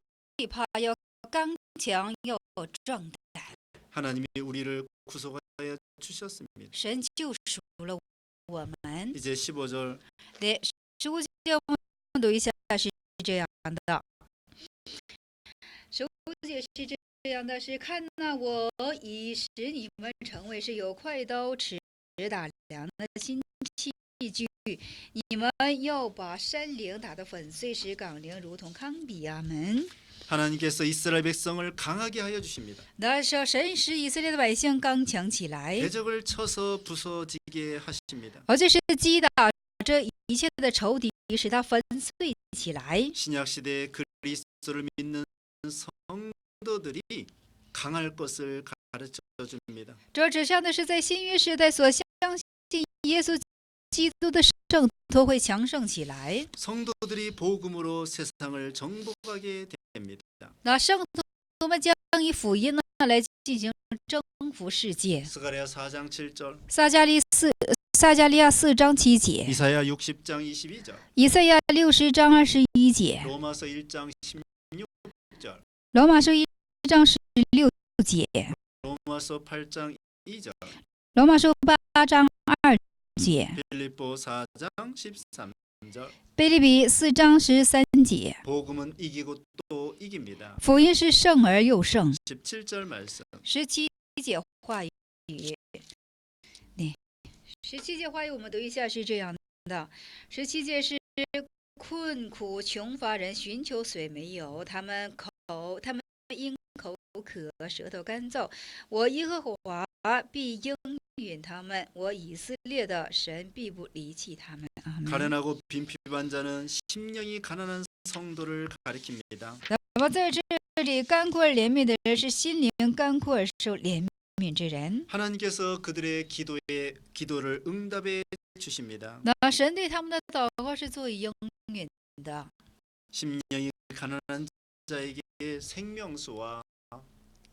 怕，要刚强，要壮胆。 하나님이 우리를 구속하여 주셨습니다. 神救赎了我们。 이제 15절. 对，15节我们读一下是这样的。15节是这样的：是看那我已使你们成为是有快刀持打粮的新器具，你们要把山岭打得粉碎，使港陵如同糠秕。阿门。 하나님께서 이스라엘 백성을 강하게 하여 주십니다. 那时候神使以色列的百姓刚强起来， 대적을 쳐서 부서지게 하십니다. 而这是击打这一切的仇敌，使他粉碎起来。 신약 시대에 그리스도를 믿는 성도들이 강할 것을 가르쳐 줍니다. 这指向的是在新约时代所相信耶稣基督的圣徒会强盛起来。 성도들이 복음으로 세상을 정복하게 됩니다. 那圣徒们将以福音呢来进行征服世界。 스가랴 4장 7절, 撒加利亚4章7节， 이사야 60장 22절, 以赛亚60章21节， 로마서 1장 16절, 罗马书1章16节， 로마서 8장 2절, 罗马书8章2节， 빌립보 4장 13절. 腓立比4章13节。 복음은 이기고 또 이깁니다. 福音是胜而又胜。 17절 말씀. 17节话语，对，17节话语我们读一下是这样的：17节是困苦穷乏人寻求水没有，他们因口渴，舌头干燥。我耶和华必应允他们，我以色列的神必不离弃他们。阿门。 가련하고 빈핍한 자는 심령이 가난한 성도를 가리킵니다. 那么在这里，干枯而怜悯的人是心灵干枯而受怜悯之人。 하나님께서 그들의 기도를 응답해 주십니다. 那神对他们的祷告是做应允的。 심령이 가난한 자에게 생명수와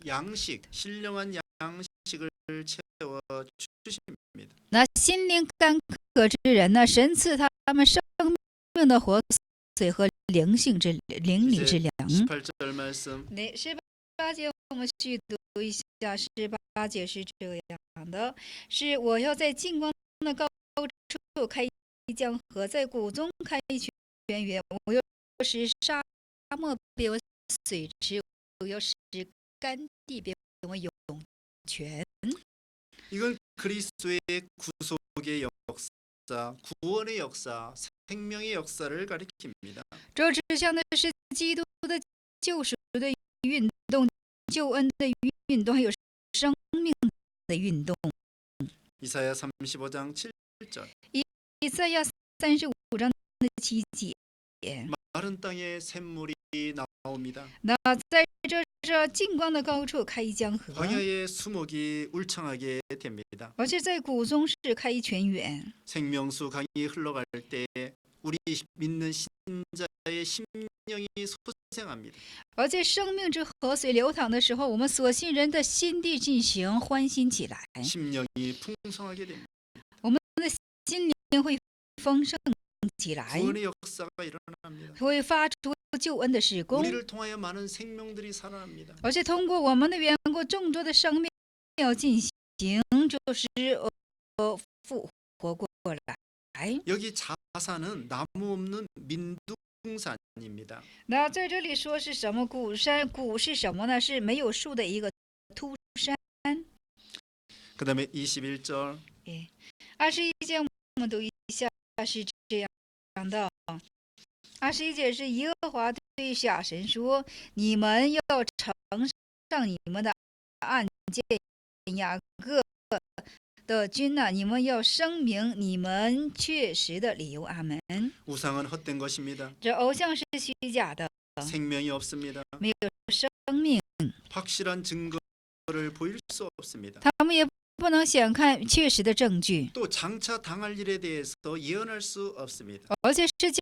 양식, 신령한 양식을 채워 주십니다. 那心灵干渴之人呢，神赐他们生命的活水和灵里之粮。 18절 말씀. 那18节我们去读一下，18节是这样的：是我要在近光的高处开一江河，在谷中开一泉源。我要使沙漠变为水池，我要使干地变为涌泉。 이건 그리스도의 구속의 역사, 구원의 역사, 생명의 역사를 가리킵니다. 这指向的是基督的救赎的运动、救恩的运动，还有生命的运动。 이사야 35장 7절. 以赛亚35章的7节。 마른 땅에 샘물이 나옵니다. 那在这近光的高处开一江河， 광야의 수목이 울창하게 됩니다. 而且在谷中是开一泉源。 생명수 강이 흘러갈 때 우리 믿는 신자의 심령이 소생합니다. 而在生命之河水流淌的时候，我们所信人的心地进行欢欣起来， 심령이 풍성하게 됩니다. 心灵会丰盛起来， 구원의 역사가 일어납니다. 会发出救恩的事工。 우리를 통하여 많은 생명들이 살아납니다. 而且通过我们的缘故，众多的生命要进行，就是复活过来。 여기 자산은 나무 없는 민둥산입니다. 那在这里说是什么古山？古是什么呢？是没有树的一个秃山。 그다음에 21절. 21节我们读一下，是这样的：21节是耶和华对夏神说：“你们要呈上你们的案件，雅各的君呐，你们要声明你们确实的理由。”阿门。 우상은 헛된 것입니다. 这偶像是虚假的， 생명이 없습니다. 没有生命， 확실한 증거를 보일 수 없습니다. 他们也不能显看确实的证据， 또 장차 당할 일에 대해서 예언할 수 없습니다. 而且是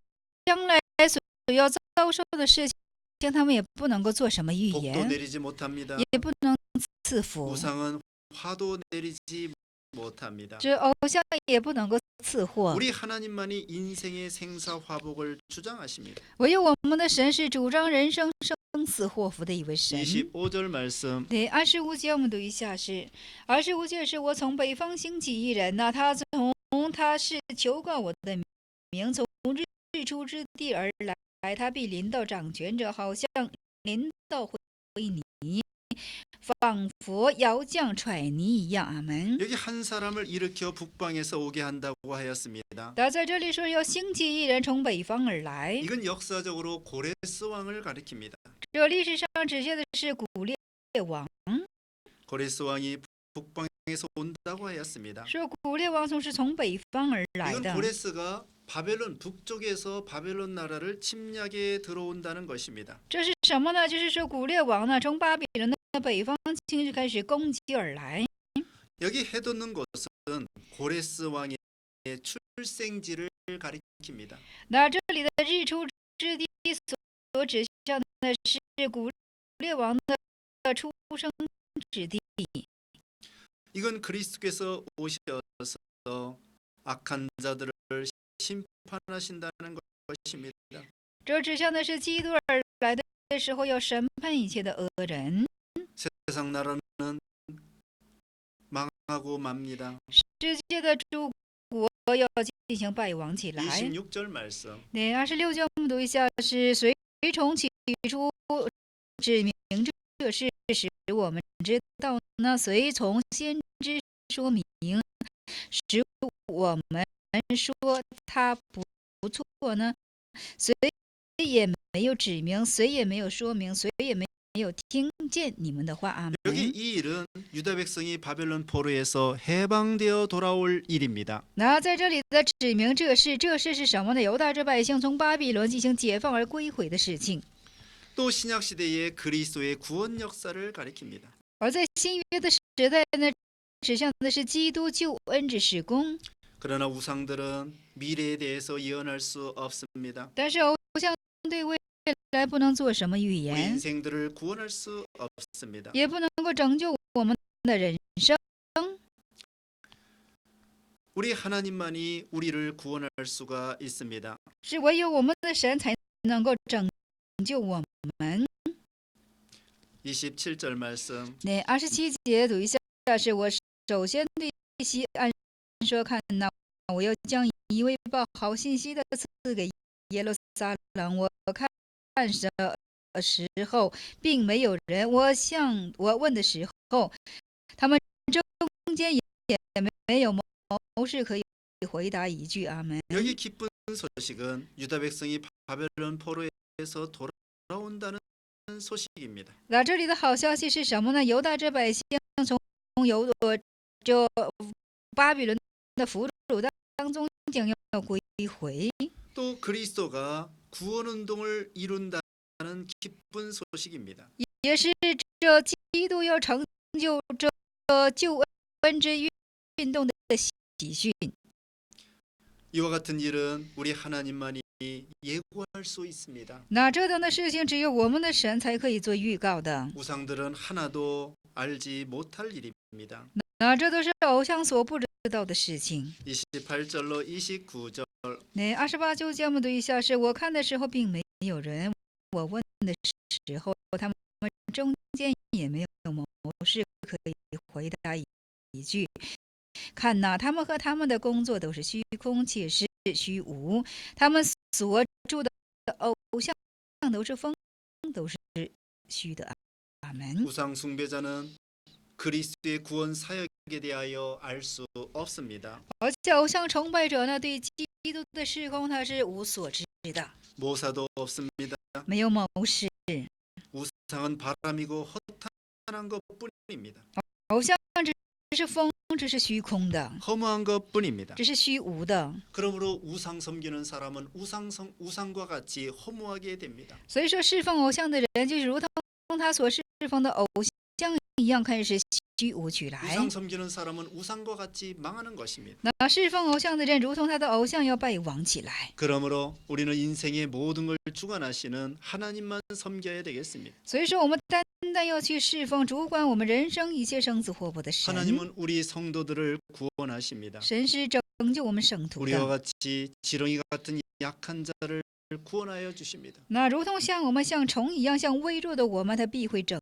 将来所要遭受的事情，他们也不能够做什么预 복도 言， 내리지 못합니다. 也不能赐福。 우상은 화도 내리지 못합니다. 这偶像也不能够赐祸， 우리 하나님만이 인생의 생사 화복을 주장하십니다. 唯有我们的神是主张人生生死祸福的一位神。 25절 말씀. 对，25节我们读一下是，25节是我从北方兴起一人呐，他是求告我的名，从日出之地而来，他必临到掌权者，好像临到回你，仿佛摇将踹泥一样。阿门。 여기 한 사람을 일으켜 북방에서 오게 한다고 하였습니다. 那在这里说要兴起一人从北方而来， 이건 역사적으로 고레스 왕을 가리킵니다. 这历史上指向的是古列王， 고레스 왕이 북방에서 온다고 하였습니다. 说古列王是从北方而来 이건 的。 고레스가 바벨론 북쪽에서 바벨론 나라를 침략에 들어온다는 것입니다. 这是什么呢？就是说古列王呢从巴比伦的北方侵就开始攻击而来。 여기 해돋는 곳은 고레스 왕의 출생지를 가리킵니다. 那这里的日出之地所指向的是古列王的出生之地。 이건 그리스도께서 오셔서 악한 자들을 심판하신다는 것입니다. 这指向的是基督而来的时候要审判一切的恶人。 세상 나라는 망하고 맙니다. 世界的诸国要进行败亡起来。 26절 말씀. 对，26节我们读一下，是随从起初指明这事使我们知道呢，随从先知说明，使我们说他不错呢，谁也没有指明，谁也没有说明，谁也没有听见你们的话。阿门。 여기 이 일은 유다 백성이 바벨론 포로에서 해방되어 돌아올 일입니다. 那在这里的指明这事是什么呢？犹大这百姓从巴比伦进行解放而归回的事情。 또 신약 시대의 그리스도의 구원 역사를 가리킵니다. 而在新约的时代呢，指向的是基督救恩之事工。 그러나 우상들은 미래에 대해서 예언할 수 없습니다. 但是偶像对未来不能做什么预 우리 言， 인생들을 구원할 수 없습니다. 也不能够拯救我们的人生。 우리 하나님만이 우리를 구원할 수가 있습니다. 是唯有我们的神才能够拯救我们。 27절 말씀. 那27节读一下，是我首先对西安说：“看哪，我要将一位报好信息的赐给耶路撒冷。我看时候，并没有人。我问的时候，他们中间也没有谋士可以回答一句。阿门。 여기 기쁜 소식은 유다 백성이 바벨론 포로에서 돌아온다는 소식입니다. 那这里的好消息是什么呢？犹大这百姓从巴比伦的俘虏当中将要归回。 또 그리스도가 구원 운동을 이룬다는 기쁜 소식입니다. 也是这基督要成就这救恩之运动的喜讯。 이와 같은 일은 우리 하나님만이 예고할 수 있습니다. 那这等的事情只有我们的神才可以做预告的。 우상들은 하나도 알지 못할 일입니다. 那这都是偶像所不知道的事情。 28절로 29절. 那28、9节我们读一下：是我看的时候，并没有人；我问的时候，他们中间也没有谋士可以回答一句。看哪，他们和他们的工作都是虚空，且是虚无。他们所住的偶像都是风，都是虚的。阿门。 우상 숭배자는 그리스도의 구원 사역에 대하여 알 수 없습니다. 而且偶像崇拜者呢，对基督的事工他是无所知的， 모사도 없습니다. 没有谋士。 우상은 바람이고 허탄한 것뿐입니다. 偶像只是风，只是虚空的， 허무한 것뿐입니다. 只是虚无的。 그러므로 우상 섬기는 사람은 우상과 같이 허무하게 됩니다. 所以说，侍奉偶像的人，就是如同他所侍奉的偶像一样，开始虚无起来。 우상 섬기는 사람은 우상과 같이 망하는 것입니다. 那侍奉偶像的人，如同他的偶像要败亡起来。 그러므로 우리는 인생의 모든 걸 주관하시는 하나님만 섬겨야 되겠습니다. 所以说，我们单单要去侍奉主管我们人生一切生死祸祸的神。 하나님은 우리 성도들을 구원하십니다. 神是拯救我们圣徒 우리와 的。 같이 지렁이 같은 약한 자를 구원하여 주십니다. 那如同像我们像虫一样，像微弱的我们，他必会拯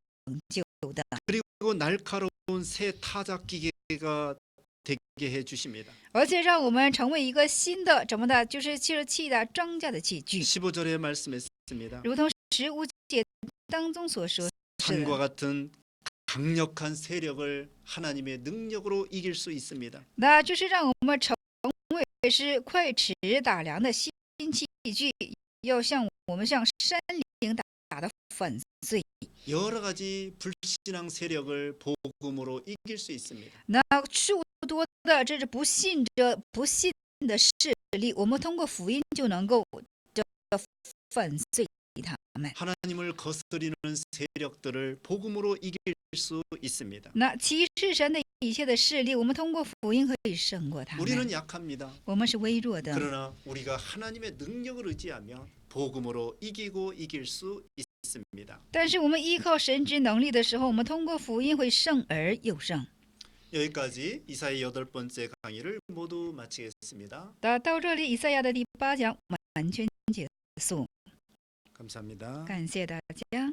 救的。 그리고 날카로운 새 타작 기계가 되게 해 주십니다. 而且让我们成为一个新的怎么的，就是气的庄稼的器具， 15절에 말씀했습니다. 如同15节当中所说是 산과 的。 같은 강력한 세력을 하나님의 능력으로 이길 수 있습니다. 那就是让我们成为是快尺打粮的新器具，要像我们像山岭打的粉碎。 여러 가지 불신앙 세력을 복음으로 이길 수 있습니다. 那诸多的这是不信的势力，我们通过福音就能够粉碎他们。 하나님을 거스르는 세력들을 복음으로 이길 수 있습니다. 那歧视神的一切的势力，我们通过福音可以胜过他们。 우리는 약합니다. 我们是微弱的， 그러나 우리가 하나님의 능력을 의지하며 복음으로 이기고 이길 수 있습니다. 但是我们依靠神之能力的时候，我们通过福音会胜而又胜。 여기까지 이사야 8번째 강의를 모두 마치겠습니다. 到这里，以赛亚的第8讲完全结束。 감사합니다. 感谢大家。